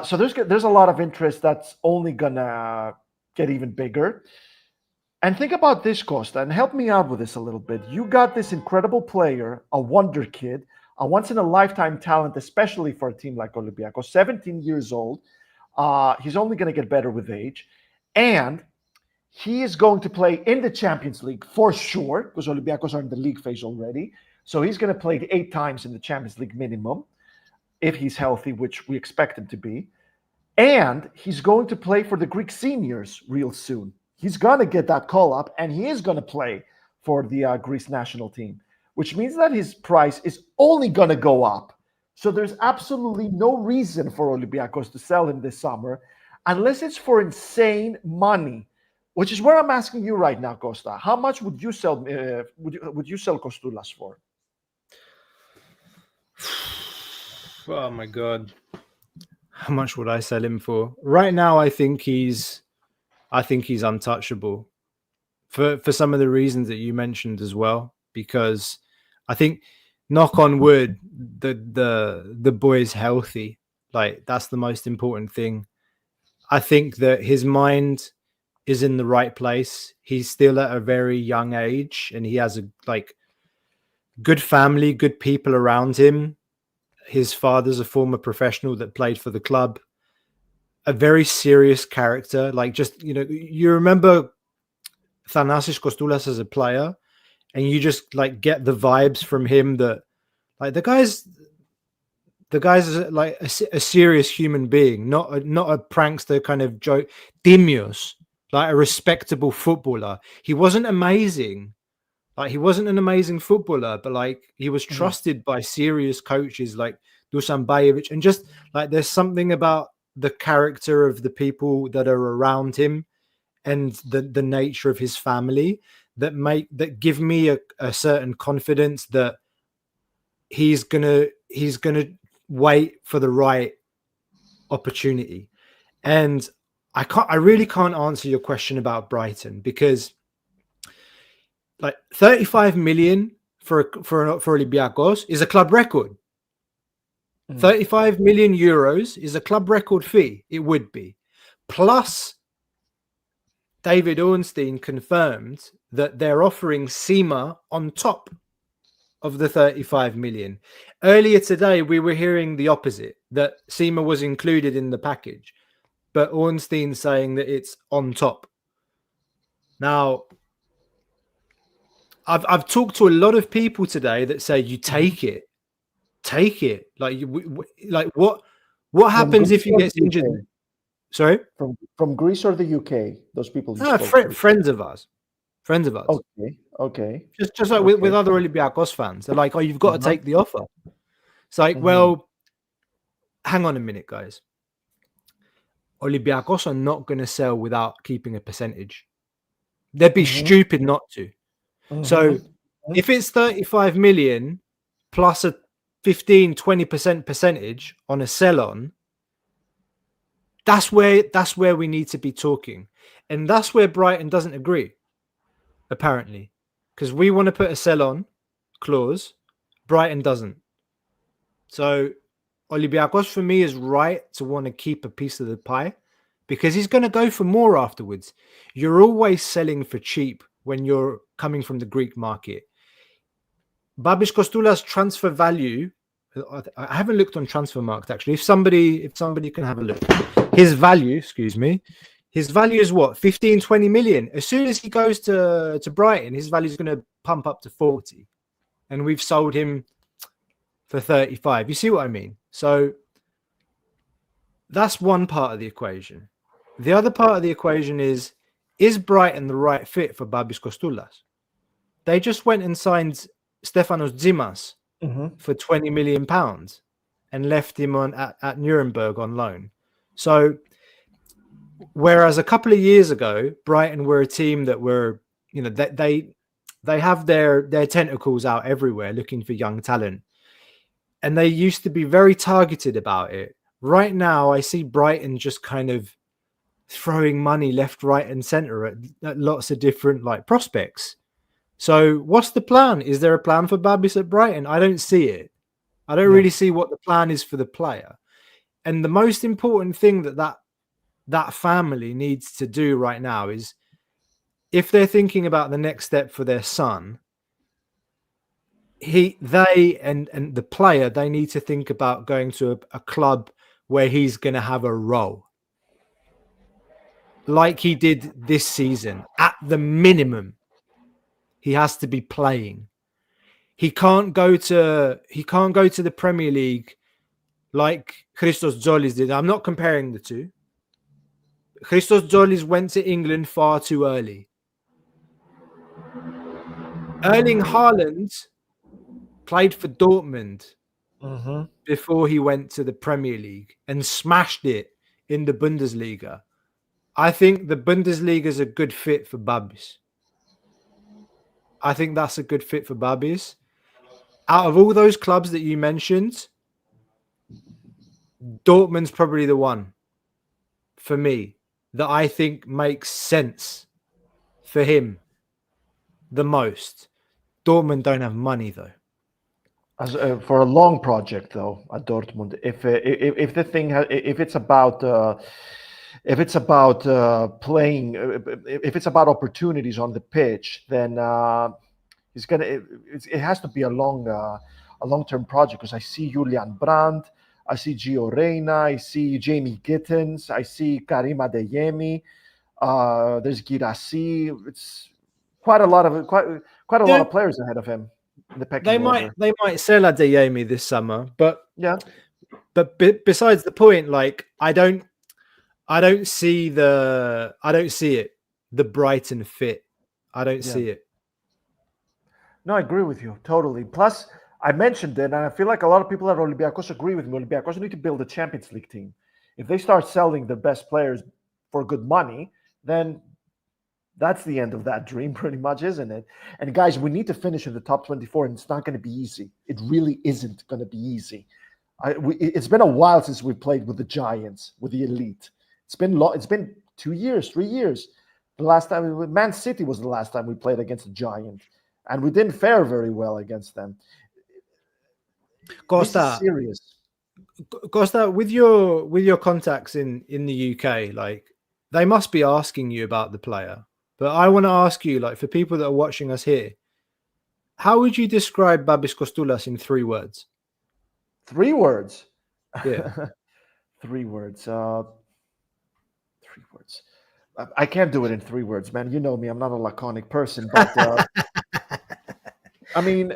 So there's a lot of interest that's only gonna get even bigger. And think about this, Costa, and help me out with this a little bit. You got this incredible player, a wonder kid, a once-in-a-lifetime talent, especially for a team like Olympiacos, 17 years old. He's only going to get better with age. And he is going to play in the Champions League for sure, because Olympiacos are in the league phase already. So he's going to play 8 times in the Champions League minimum, if he's healthy, which we expect him to be. And he's going to play for the Greek seniors real soon. He's going to get that call up, and he is going to play for the Greece national team, which means that his price is only going to go up. So there's absolutely no reason for Olympiacos to sell him this summer, unless it's for insane money, which is where I'm asking you right now, Costa. How much would you sell? Would you sell Kostoulas for? Oh my God, how much would I sell him for? Right now, I think he's untouchable for some of the reasons that you mentioned as well, because I think, knock on wood, the boy's healthy. Like, that's the most important thing. I think that his mind is in the right place. He's still at a very young age, and he has a good family, good people around him. His father's a former professional that played for the club. A very serious character. Like, just, you remember Thanasis Kostoulas as a player, and you just get the vibes from him that the guy's like a serious human being, not a prankster kind of joke. Dimios, like a respectable footballer. He wasn't amazing. Like, he wasn't an amazing footballer, but he was trusted by serious coaches like Dusan Bajevic. And just there's something about the character of the people that are around him and the nature of his family that give me a certain confidence that he's gonna wait for the right opportunity. And I really can't answer your question about Brighton, because 35 million for Olympiacos is a club record. 35 million euros is a club record fee. It would be. Plus, David Ornstein confirmed that they're offering Sima on top of the 35 million. Earlier today, we were hearing the opposite, that Sima was included in the package, but Ornstein saying that it's on top. Now, I've talked to a lot of people today that say you take it. What happens if he gets injured? Sorry, from Greece or the UK? Those people. Friends of ours. Okay. Just like with other Olympiacos fans, they're like, "Oh, you've got to take the offer." It's like, well, hang on a minute, guys. Olympiacos are not going to sell without keeping a percentage. They'd be stupid not to. So if it's 35 million plus a 15-20% percentage on a sell-on, that's where we need to be talking. And that's where Brighton doesn't agree, apparently, because we want to put a sell-on clause. Brighton doesn't. So Olympiacos, for me, is right to want to keep a piece of the pie, because he's going to go for more afterwards. You're always selling for cheap when you're coming from the Greek market. Babis Kostoulas' transfer value, I haven't looked on Transfermarkt actually. If somebody can have a look, his value is what, 15-20 million. As soon as he goes to Brighton, his value is going to pump up to 40, and we've sold him for 35. You see what I mean? So that's one part of the equation. The other part of the equation is Brighton the right fit for Babis Kostoulas? They just went and signed Stefanos Tsimas for £20 million and left him at Nuremberg on loan. So whereas a couple of years ago, Brighton were a team that were, they have their tentacles out everywhere looking for young talent. And they used to be very targeted about it. Right now, I see Brighton just kind of throwing money left, right, and centre at lots of different prospects. So what's the plan? Is there a plan for Babis at Brighton? I don't see it. I don't really see what the plan is for the player. And the most important thing that family needs to do right now is, if they're thinking about the next step for their son, they and the player, they need to think about going to a club where he's going to have a role, like he did this season. At the minimum, he has to be playing. He can't go to the Premier League like Christos Tzolakis did. I'm not comparing the two. Christos Tzolakis went to England far too early. Erling Haaland played for Dortmund before he went to the Premier League and smashed it in the Bundesliga. I think the Bundesliga is a good fit for Babis. I think that's a good fit for Babis. Out of all those clubs that you mentioned, Dortmund's probably the one for me that I think makes sense for him the most. Dortmund don't have money though. As for a long project though at Dortmund, if the thing if it's about playing, if it's about opportunities on the pitch, then he's gonna. It has to be a long-term project because I see Julian Brandt, I see Gio Reyna, I see Jamie Gittens, I see Karim Adeyemi. There's Girassi. It's quite a lot Yeah, of players ahead of him in the pecking they order. might sell Adeyemi this summer, but Yeah, besides the point, like I don't see it. The Brighton fit. I don't yeah. see it. No, I agree with you totally. Plus, I mentioned it, and I feel like a lot of people at Olympiacos agree with me. Olympiacos need to build a Champions League team. If they start selling the best players for good money, then that's the end of that dream, pretty much, isn't it? And guys, we need to finish in the top 24, and it's not going to be easy. It really isn't going to be easy. It's been a while since we played with the Giants, with the elite. It's been long. It's been 2 years, 3 years. The last time, Man City was the last time we played against a Giant, and we didn't fare very well against them. This is Costa, serious. Costa, with your contacts in the UK, like they must be asking you about the player. But I want to ask you, like, for people that are watching us here, how would you describe Babis Kostoulas in 3 words? 3 words. Yeah. 3 words. 3 words. I can't do it in 3 words, man. You know me. I'm not a laconic person, but I mean,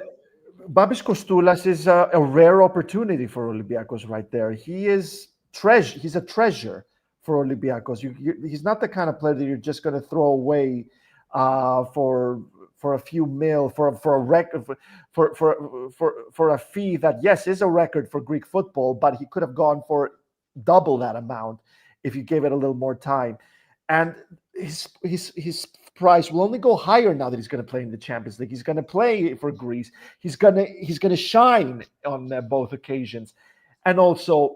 Babis Kostoulas is a rare opportunity for Olympiacos right there. He is treasure. He's a treasure for Olympiacos. He's not the kind of player that you're just going to throw away for a few mil, for a record, for a fee that, yes, is a record for Greek football, but he could have gone for double that amount if you gave it a little more time. And his price will only go higher now that he's going to play in the Champions League. He's going to play for Greece. He's going to shine on both occasions. And also,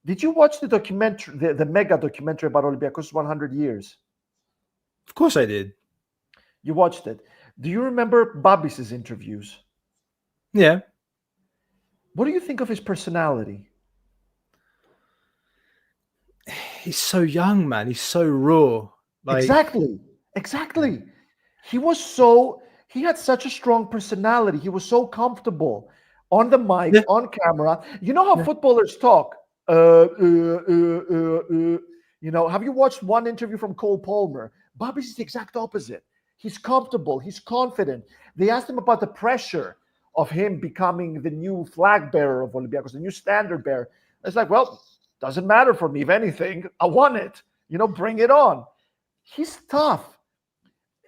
did you watch the documentary, the mega documentary about Olympiacos 100 years? Of course I did. You watched it. Do you remember Babis's interviews? Yeah. What do you think of his personality? He's so young, man. He's so raw. Like, Exactly. He had such a strong personality. He was so comfortable on the mic, on camera. You know how footballers talk? You know, have you watched one interview from Cole Palmer? Babis is the exact opposite. He's comfortable. He's confident. They asked him about the pressure of him becoming the new flag bearer of Olympiacos, the new standard bearer. It's like, well, doesn't matter for me. If anything, I want it. You know, bring it on. He's tough.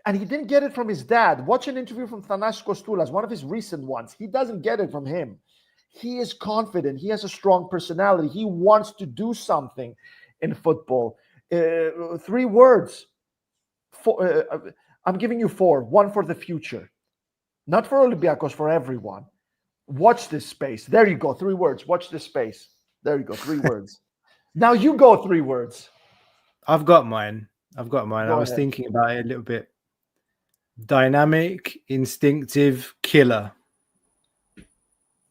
And he didn't get it from his dad. Watch an interview from Babis Kostoulas, one of his recent ones. He doesn't get it from him. He is confident. He has a strong personality. He wants to do something in football. 3 words. I'm giving you 4. 1 for the future. Not for Olympiacos, for everyone. Watch this space. There you go. 3 words. Watch this space. There you go. 3 words. Now you go 3 words. I've got mine. I was ahead. thinking about it a little bit. Dynamic, instinctive, killer.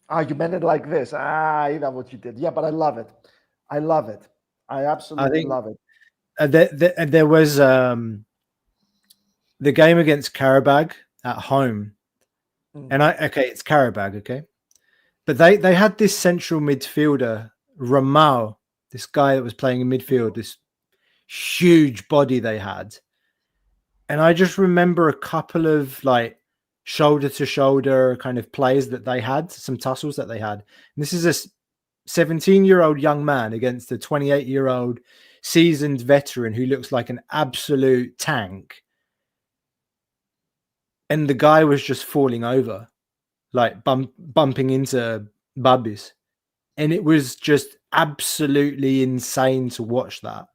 You meant it like this. You know what you did. Yeah, but I love it. I absolutely love it. There was the game against Karabag at home. And it's Karabag, okay? But they had this central midfielder, Rumours, this guy that was playing in midfield, this huge body they had. And I just remember a couple of like shoulder to shoulder kind of plays that they had, some tussles that they had. And this is a 17-year-old young man against a 28-year-old seasoned veteran who looks like an absolute tank. And the guy was just falling over, like bumping into Babis. And it was just absolutely insane to watch that.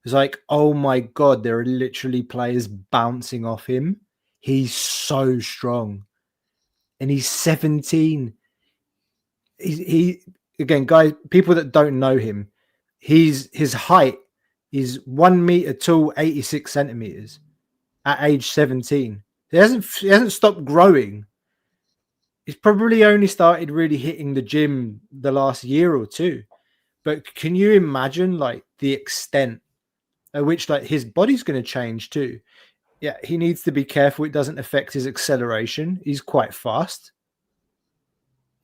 It's like, oh my God, there are literally players bouncing off him. He's so strong. And he's 17. He again, guys, people that don't know him, his height is 1 meter tall, 86 centimeters at age 17. He hasn't stopped growing. He's probably only started really hitting the gym the last year or two. But can you imagine like the extent at which like his body's going to change too? Yeah, he needs to be careful it doesn't affect his acceleration. He's quite fast.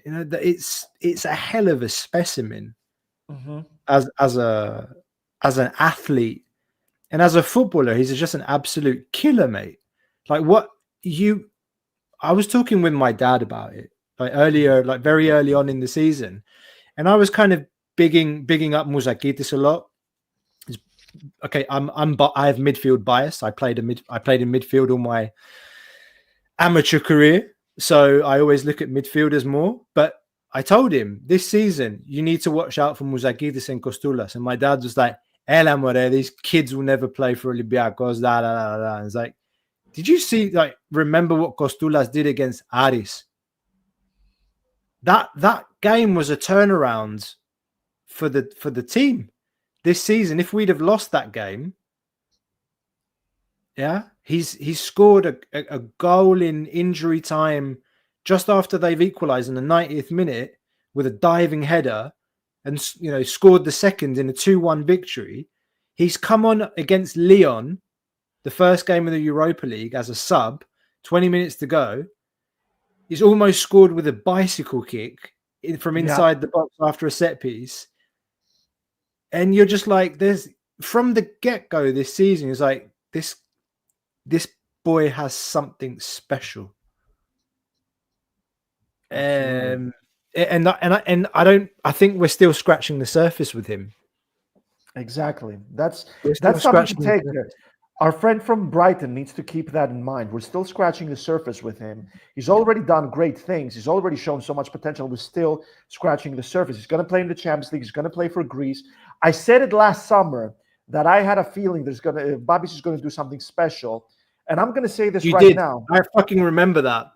You know, it's a hell of a specimen as an athlete, and as a footballer, he's just an absolute killer, mate. Like I was talking with my dad about it like earlier, like very early on in the season, and I was kind of bigging up Tzolakis a lot. Okay, I have midfield bias. I played in midfield all my amateur career, so I always look at midfielders more. But I told him this season you need to watch out for Tzolakis and Kostoulas, and my dad was like, "Ela more, these kids will never play for Olympiacos." Da, da, da, da. And it's like, did you see? Like, remember what Kostoulas did against Aris? That game was a turnaround for the team this season. If we'd have lost that game, yeah, he's scored a goal in injury time just after they've equalised in the 90th minute with a diving header, and scored the second in a 2-1 victory. He's come on against Lyon, the first game of the Europa League, as a sub. 20 minutes to go. He's almost scored with a bicycle kick from inside the box after a set piece. And you're just like, from the get-go this season, it's like, this boy has something special. And I think we're still scratching the surface with him. Exactly. That's something to take there. Our friend from Brighton needs to keep that in mind. We're still scratching the surface with him. He's already done great things. He's already shown so much potential. We're still scratching the surface. He's going to play in the Champions League. He's going to play for Greece. I said it last summer that I had a feeling Babis is going to do something special. And I'm going to say this now. I fucking remember that.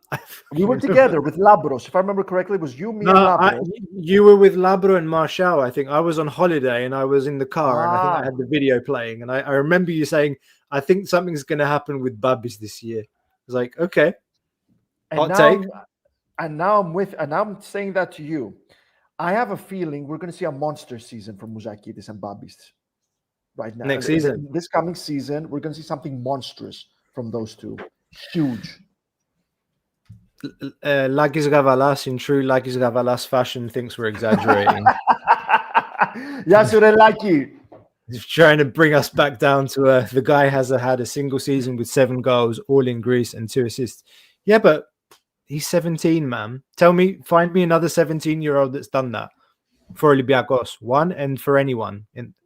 We were together with Labros. If I remember correctly, it was you, me, and Labros. You were with Labro and Marshall, I think. I was on holiday and I was in the car and I think I had the video playing. And I remember you saying, I think something's going to happen with Babis this year. I was like, okay. And now I'm saying that to you. I have a feeling we're going to see a monster season from Tzolakis and Babis right now. Next season. This coming season, we're going to see something monstrous from those two. Huge. Lakis Gavalas, in true Lakis Gavalas fashion, thinks we're exaggerating. Yasure Laki. He's trying to bring us back down to earth. The guy has had a single season with 7 goals, all in Greece, and 2 assists. Yeah, but he's 17, man. Find me another 17-year-old that's done that for Olympiacos. One, and for anyone.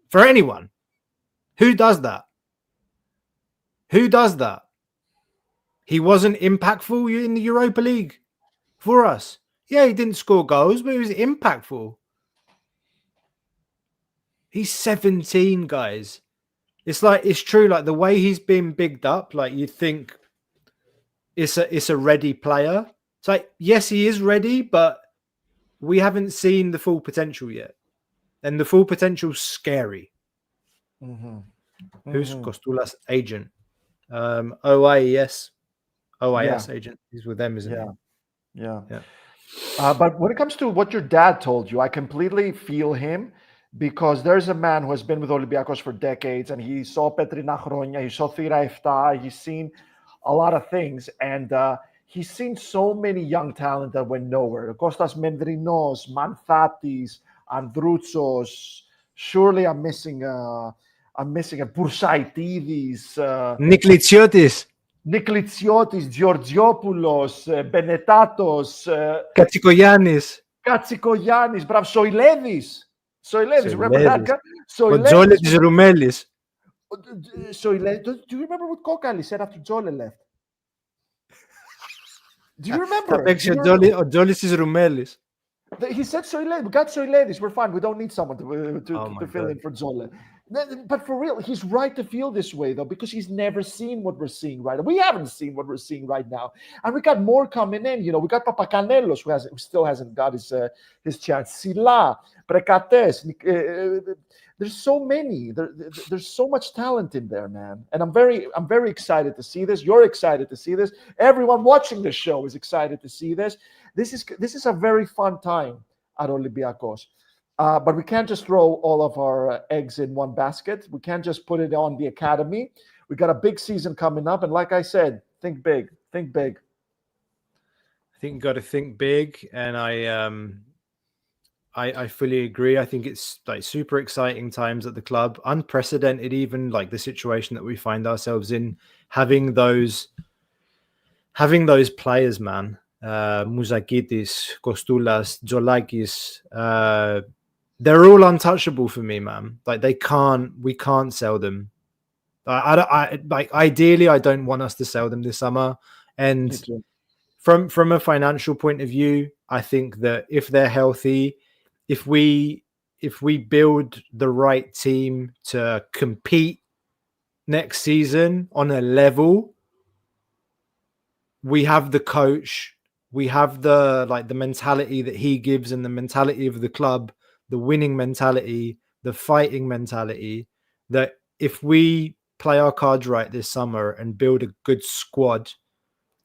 For anyone. Who does that? Who does that? He wasn't impactful in the Europa League for us. Yeah, he didn't score goals, but he was impactful. He's 17, guys. It's true. Like the way he's been bigged up, like you think it's a ready player. It's like, yes, he is ready, but we haven't seen the full potential yet. And the full potential's scary. Who's Kostoulas' agent? OIS agent. He's with them, isn't he? Yeah. But when it comes to what your dad told you, I completely feel him, because there's a man who has been with Olympiacos for decades, and he saw Petrina Chronia, he saw Thira Efta, he's seen a lot of things, and he's seen so many young talent that went nowhere. Kostas Mendrinos, Manthatis, Androutsos. Surely I'm missing a Boursaitidis, Niklitsiotis, Georgiopoulos, Benetatos, Katsikoyannis, bravo, Soilevis, remember that guy? Tzolakis Roumelis. Do you remember what Kokali said after Tzole left? Do you remember? Tzolakis Roumelis. He said Soilevis. We got Soilevis. We're fine. We don't need someone to fill in for Tzole. But for real, he's right to feel this way though, because he's never seen what we're seeing right now. We haven't seen what we're seeing right now, and we got more coming in. We got Papacanelos, who still hasn't got his chance. Sila, Precates. There's so many. There's so much talent in there, man. And I'm very excited to see this. You're excited to see this. Everyone watching this show is excited to see this. This is a very fun time at Olympiacos. But we can't just throw all of our eggs in one basket. We can't just put it on the academy. We got a big season coming up. And like I said, think big. Think big. I think you got to think big. And I fully agree. I think it's like super exciting times at the club. Unprecedented, even like the situation that we find ourselves in, having those players, man. Moussakitis, Kostoulas, Tzolakis, they're all untouchable for me, man. Like we can't sell them. Ideally, I don't want us to sell them this summer. And from a financial point of view, I think that if they're healthy, if we build the right team to compete next season on a level, we have the coach, we have the mentality that he gives and the mentality of the club, the winning mentality, the fighting mentality, that if we play our cards right this summer and build a good squad,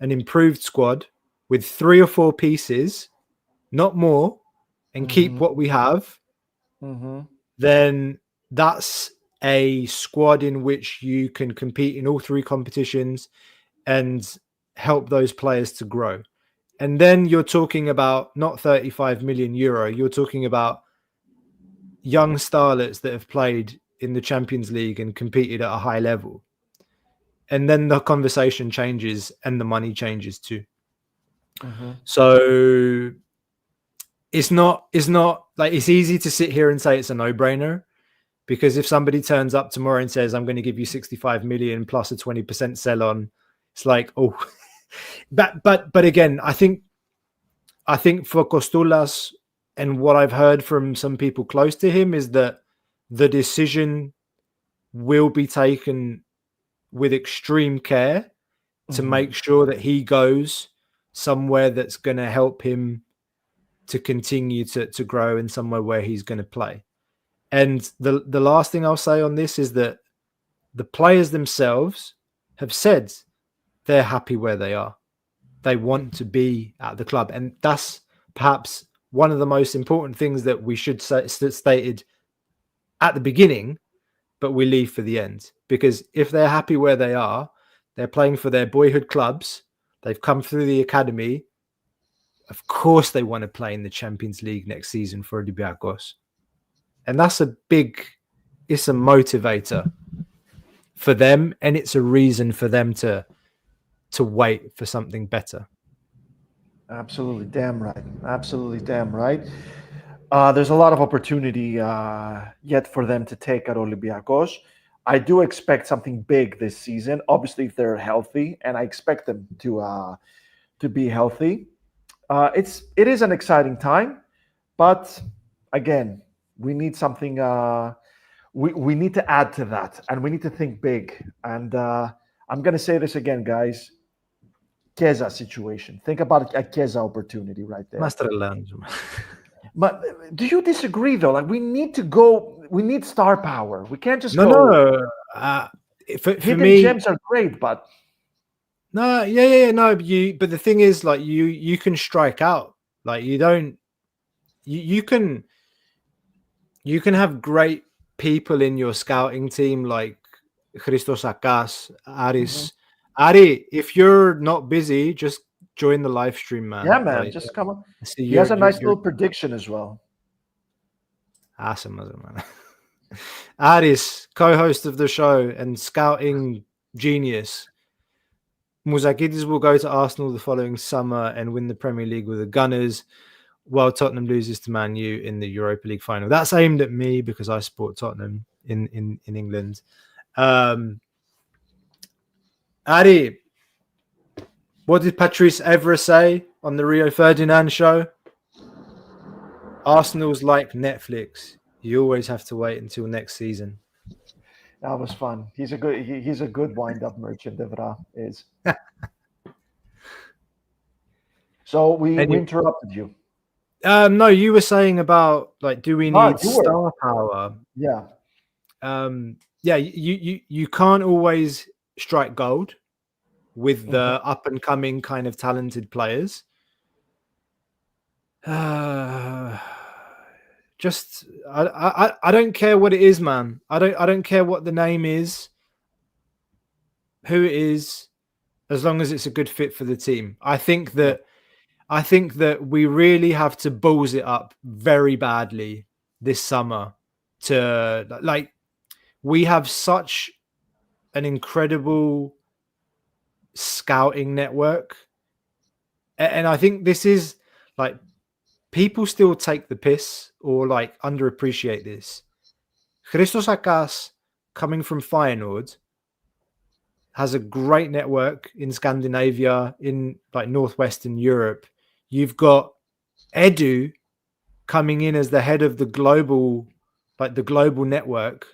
an improved squad with 3 or 4 pieces, not more, and keep what we have, then that's a squad in which you can compete in all 3 competitions and help those players to grow. And then you're talking about not 35 million euro, you're talking about young starlets that have played in the Champions League and competed at a high level. And then the conversation changes and the money changes too. So it's not like, it's easy to sit here and say it's a no-brainer, because if somebody turns up tomorrow and says, I'm going to give you 65 million plus a 20% sell on, it's like, oh, but again, I think for Kostoulas, and what I've heard from some people close to him, is that the decision will be taken with extreme care to make sure that he goes somewhere that's going to help him to continue to grow, and somewhere where he's going to play. And the last thing I'll say on this is that the players themselves have said they're happy where they are. They want to be at the club. And that's perhaps one of the most important things that we should say stated at the beginning, but we leave for the end. Because if they're happy where they are, they're playing for their boyhood clubs, they've come through the academy, of course they want to play in the Champions League next season for Olympiacos. And that's it's a motivator for them, and it's a reason for them to wait for something better. Absolutely, damn right. Absolutely, damn right. There's a lot of opportunity yet for them to take at Olympiacos. I do expect something big this season. Obviously, if they're healthy, and I expect them to be healthy. It is an exciting time, but again, we need something. We need to add to that, and we need to think big. And I'm going to say this again, guys. Chiesa situation. Think about a Chiesa opportunity right there. But do you disagree though? Like, we need to go. We need star power. We can't just go. No. For me, gems are great, but no, no. But the thing is, like, you can strike out. Like, you don't. You can have great people in your scouting team, like Christos Akas, Aris. Ari, if you're not busy, just join the live stream, man. Yeah, man, like, just come on. He has a nice little prediction as well. Awesome, man. Aris, co-host of the show and scouting genius. Moussakitis will go to Arsenal the following summer and win the Premier League with the Gunners, while Tottenham loses to Man U in the Europa League final. That's aimed at me because I support Tottenham in England. Ari, what did Patrice Evra say on the Rio Ferdinand show? Arsenal's like Netflix. You always have to wait until next season. That was fun. He's a good wind-up merchant. Evra is. So we interrupted you. No, you were saying about like, do we need You were. star power? Yeah. Yeah. You can't always strike gold with the up and coming kind of talented players. Just I don't care what it is, man. I don't care what the name is, who it is, as long as it's a good fit for the team. I think that we really have to balls it up very badly this summer to like, we have such an incredible scouting network. And I think this is like, people still take the piss or like underappreciate this. Christos Akas, coming from Feyenoord, has a great network in Scandinavia, in like Northwestern Europe. You've got Edu coming in as the head of the global network,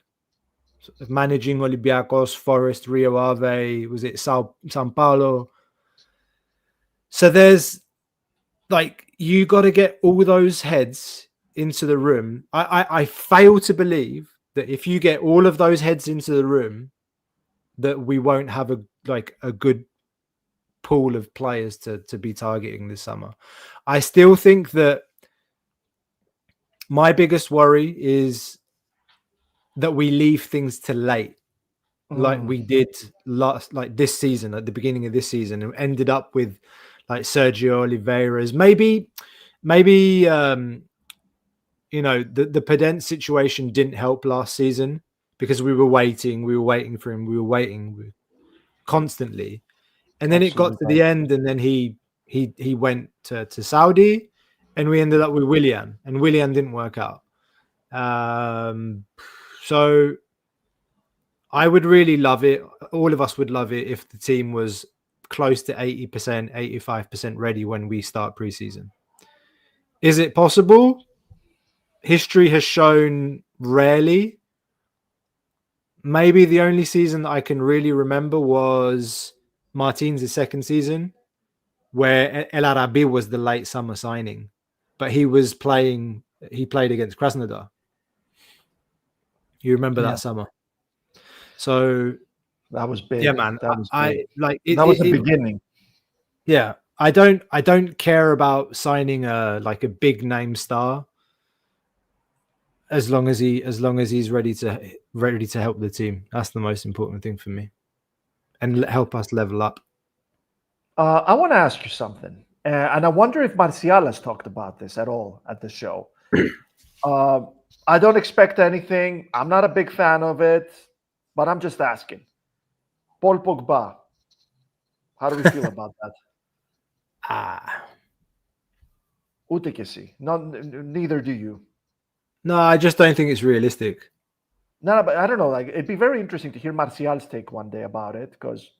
managing Olympiacos, Forest, Rio Ave, was it Sao Paulo? So there's like, you got to get all those heads into the room. I fail to believe that if you get all of those heads into the room, that we won't have a good pool of players to be targeting this summer. I still think that my biggest worry is that we leave things to late, like we did this season, at the beginning of this season, and ended up with like Sergio Oliveira's. Maybe the Pedent situation didn't help last season because we were waiting for him, we were waiting constantly, and then it got to the end, and then he went to Saudi, and we ended up with Willian, and Willian didn't work out. So I would really love it. All of us would love it if the team was close to 80%, 85% ready when we start preseason. Is it possible? History has shown rarely. Maybe the only season that I can really remember was Martin's second season, where El Arabi was the late summer signing, but he played against Krasnodar. You remember that summer? So that was big. Yeah, man. That was big. That was the beginning. Yeah, I don't care about signing a big name star, as long as he's ready to help the team. That's the most important thing for me, and help us level up. I want to ask you something, and I wonder if Martial has talked about this at all at the show. I don't expect anything. I'm not a big fan of it, but I'm just asking. Paul Pogba, how do we feel about that? Ούτε κι εσύ. Neither do you. No, I just don't think it's realistic. No, but I don't know. Like, it'd be very interesting to hear Martial's take one day about it, because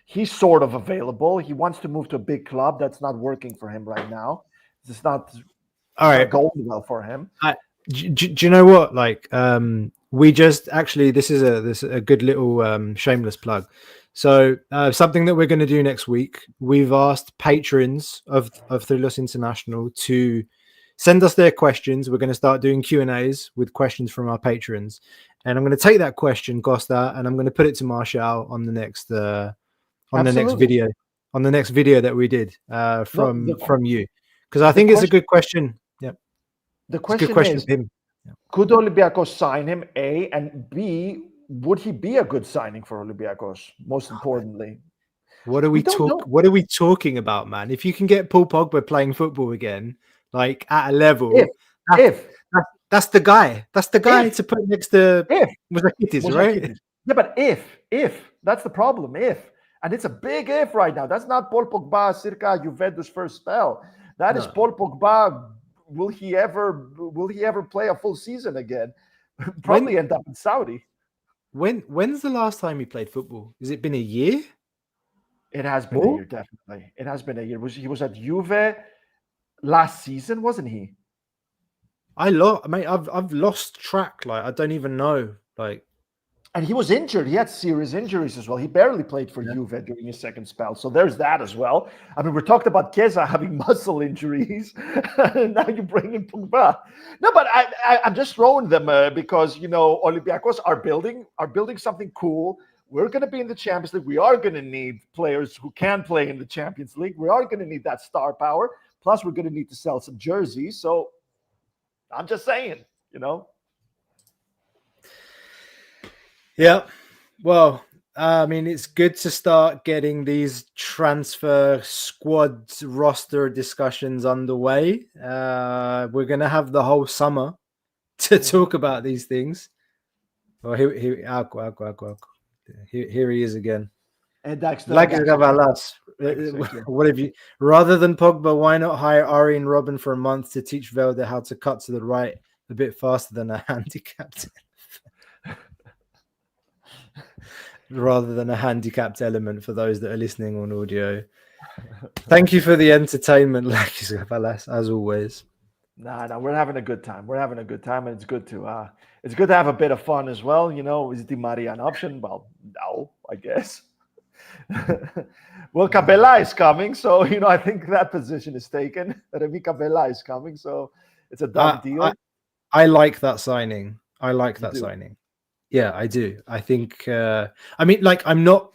he's sort of available. He wants to move to a big club. That's not working for him right now. It's not going well for him. Do you know what? Like, we just actually, this is a good little shameless plug. So something that we're going to do next week, we've asked patrons of Tzolakis International to send us their questions. We're going to start doing Q&As with questions from our patrons, and I'm going to take that question, Costa, and I'm going to put it to Marshall on the next next video that we did from you, because I think it's a good question. Yeah, the question is, could Olympiacos sign him? A, and B, would he be a good signing for Olympiacos? Most importantly, what are we talking about, man? If you can get Paul Pogba playing football again, like at a level, that's the guy. That's the guy to put next to Tzolakis, right? Yeah, but if that's the problem, and it's a big if right now. That's not Paul Pogba circa Juventus first spell. That is Paul Pogba. Will he ever play a full season again? Probably end up in Saudi. When's the last time he played football? Has it been a year? It has been a year, definitely. It has been a year. He was at Juve last season, wasn't he? I've lost track. Like, I don't even know. Like, And he was injured. He had serious injuries as well. He barely played for Juve during his second spell. So there's that as well. I mean, we're talking about Chiesa having muscle injuries. And now you bring in Pogba. No, but I'm just throwing them because, Olympiacos are building something cool. We're going to be in the Champions League. We are going to need players who can play in the Champions League. We are going to need that star power. Plus, we're going to need to sell some jerseys. So I'm just saying, Yeah. Well, I mean, it's good to start getting these transfer squad roster discussions underway. We're going to have the whole summer to talk about these things. Well, here he is again. And what have you? Rather than Pogba, why not hire Ari and Robin for a month to teach Velda how to cut to the right a bit faster than a handicapped? Rather than a handicapped element for those that are listening on audio. Thank you for the entertainment, as always. No, we're having a good time. We're having a good time, and it's good to have a bit of fun as well. Is Di Maria an option? Well, no, I guess. Well, Cabella is coming, so I think that position is taken. Remy Cabella is coming, so it's a done deal. I like that signing. Signing. Yeah, I do. I think. I'm not.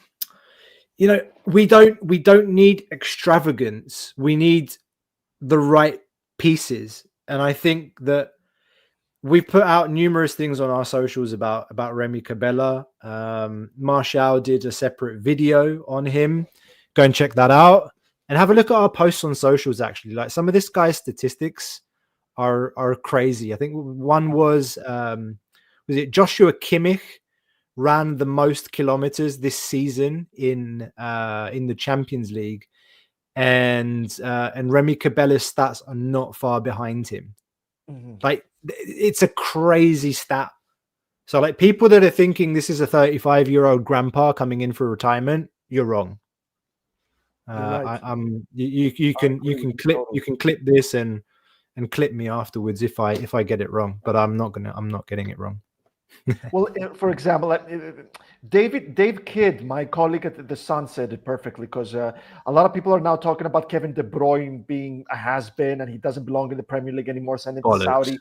We don't need extravagance. We need the right pieces, and I think that we've put out numerous things on our socials about Remy Cabella. Martial did a separate video on him. Go and check that out, and have a look at our posts on socials. Actually, like some of this guy's statistics are crazy. I think one was it Joshua Kimmich ran the most kilometers this season in the Champions League, and Remy Cabella's stats are not far behind him. Mm-hmm. Like, it's a crazy stat. So, like, people that are thinking this is a 35-year-old grandpa coming in for retirement, you're wrong. Right. You can clip this and clip me afterwards if I get it wrong, but I'm not getting it wrong. Well, for example, Dave Kidd, my colleague at The Sun, said it perfectly, because a lot of people are now talking about Kevin De Bruyne being a has-been and he doesn't belong in the Premier League anymore, sent him to Saudi.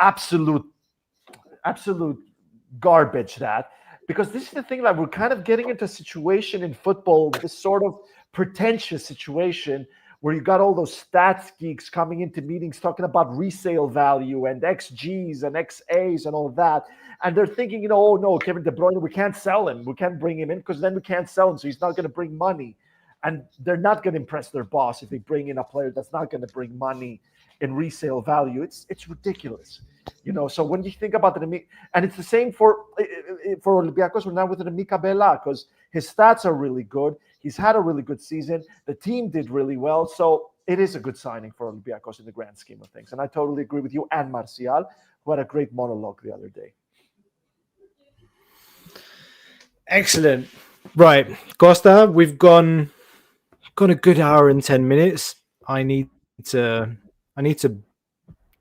Absolute garbage, that. Because this is the thing, that we're kind of getting into a situation in football, this sort of pretentious situation, where you got all those stats geeks coming into meetings talking about resale value and XGs and XAs and all of that. And they're thinking, oh no, Kevin De Bruyne, we can't sell him. We can't bring him in because then we can't sell him. So he's not going to bring money. And they're not going to impress their boss if they bring in a player that's not going to bring money in resale value. It's ridiculous. So when you think about the, and it's the same for Olympiacos, we're now with Remy Cabella, because his stats are really good. He's had a really good season. The team did really well. So it is a good signing for Olympiacos in the grand scheme of things. And I totally agree with you and Martial, who had a great monologue the other day. Excellent. Right. Costa, we've gone a good hour and 10 minutes. I need to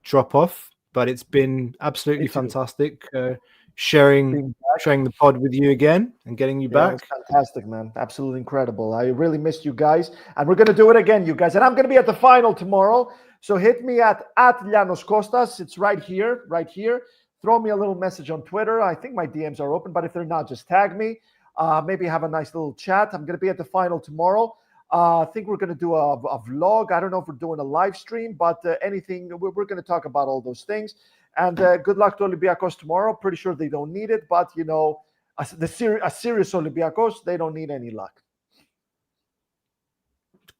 drop off, but it's been absolutely fantastic sharing the pod with you again and getting you back. It's fantastic, man. Absolutely incredible. I really missed you guys, and we're going to do it again, you guys. And I'm going to be at the final tomorrow, so hit me at Llanos Kostas. It's right here. Throw me a little message on Twitter. I think my DMs are open, but if they're not, just tag me. Maybe have a nice little chat. I'm going to be at the final tomorrow. I think we're going to do a vlog. I don't know if we're doing a live stream, but anything, we're going to talk about all those things. And good luck to Olympiacos tomorrow. Pretty sure they don't need it, but, a serious Olympiacos, they don't need any luck.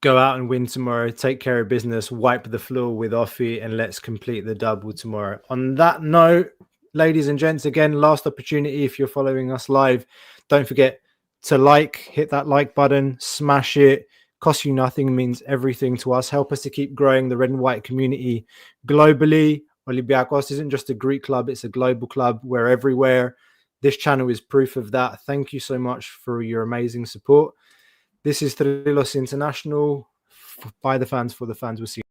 Go out and win tomorrow. Take care of business. Wipe the floor with Offie, and let's complete the double tomorrow. On that note, ladies and gents, again, last opportunity. If you're following us live, don't forget to hit that like button, smash it. Costs you nothing, means everything to us. Help us to keep growing the red and white community globally. Olympiacos isn't just a Greek club, it's a global club. We're everywhere. This channel is proof of that. Thank you so much for your amazing support. This is Trilos International, by the fans, for the fans. We'll see you.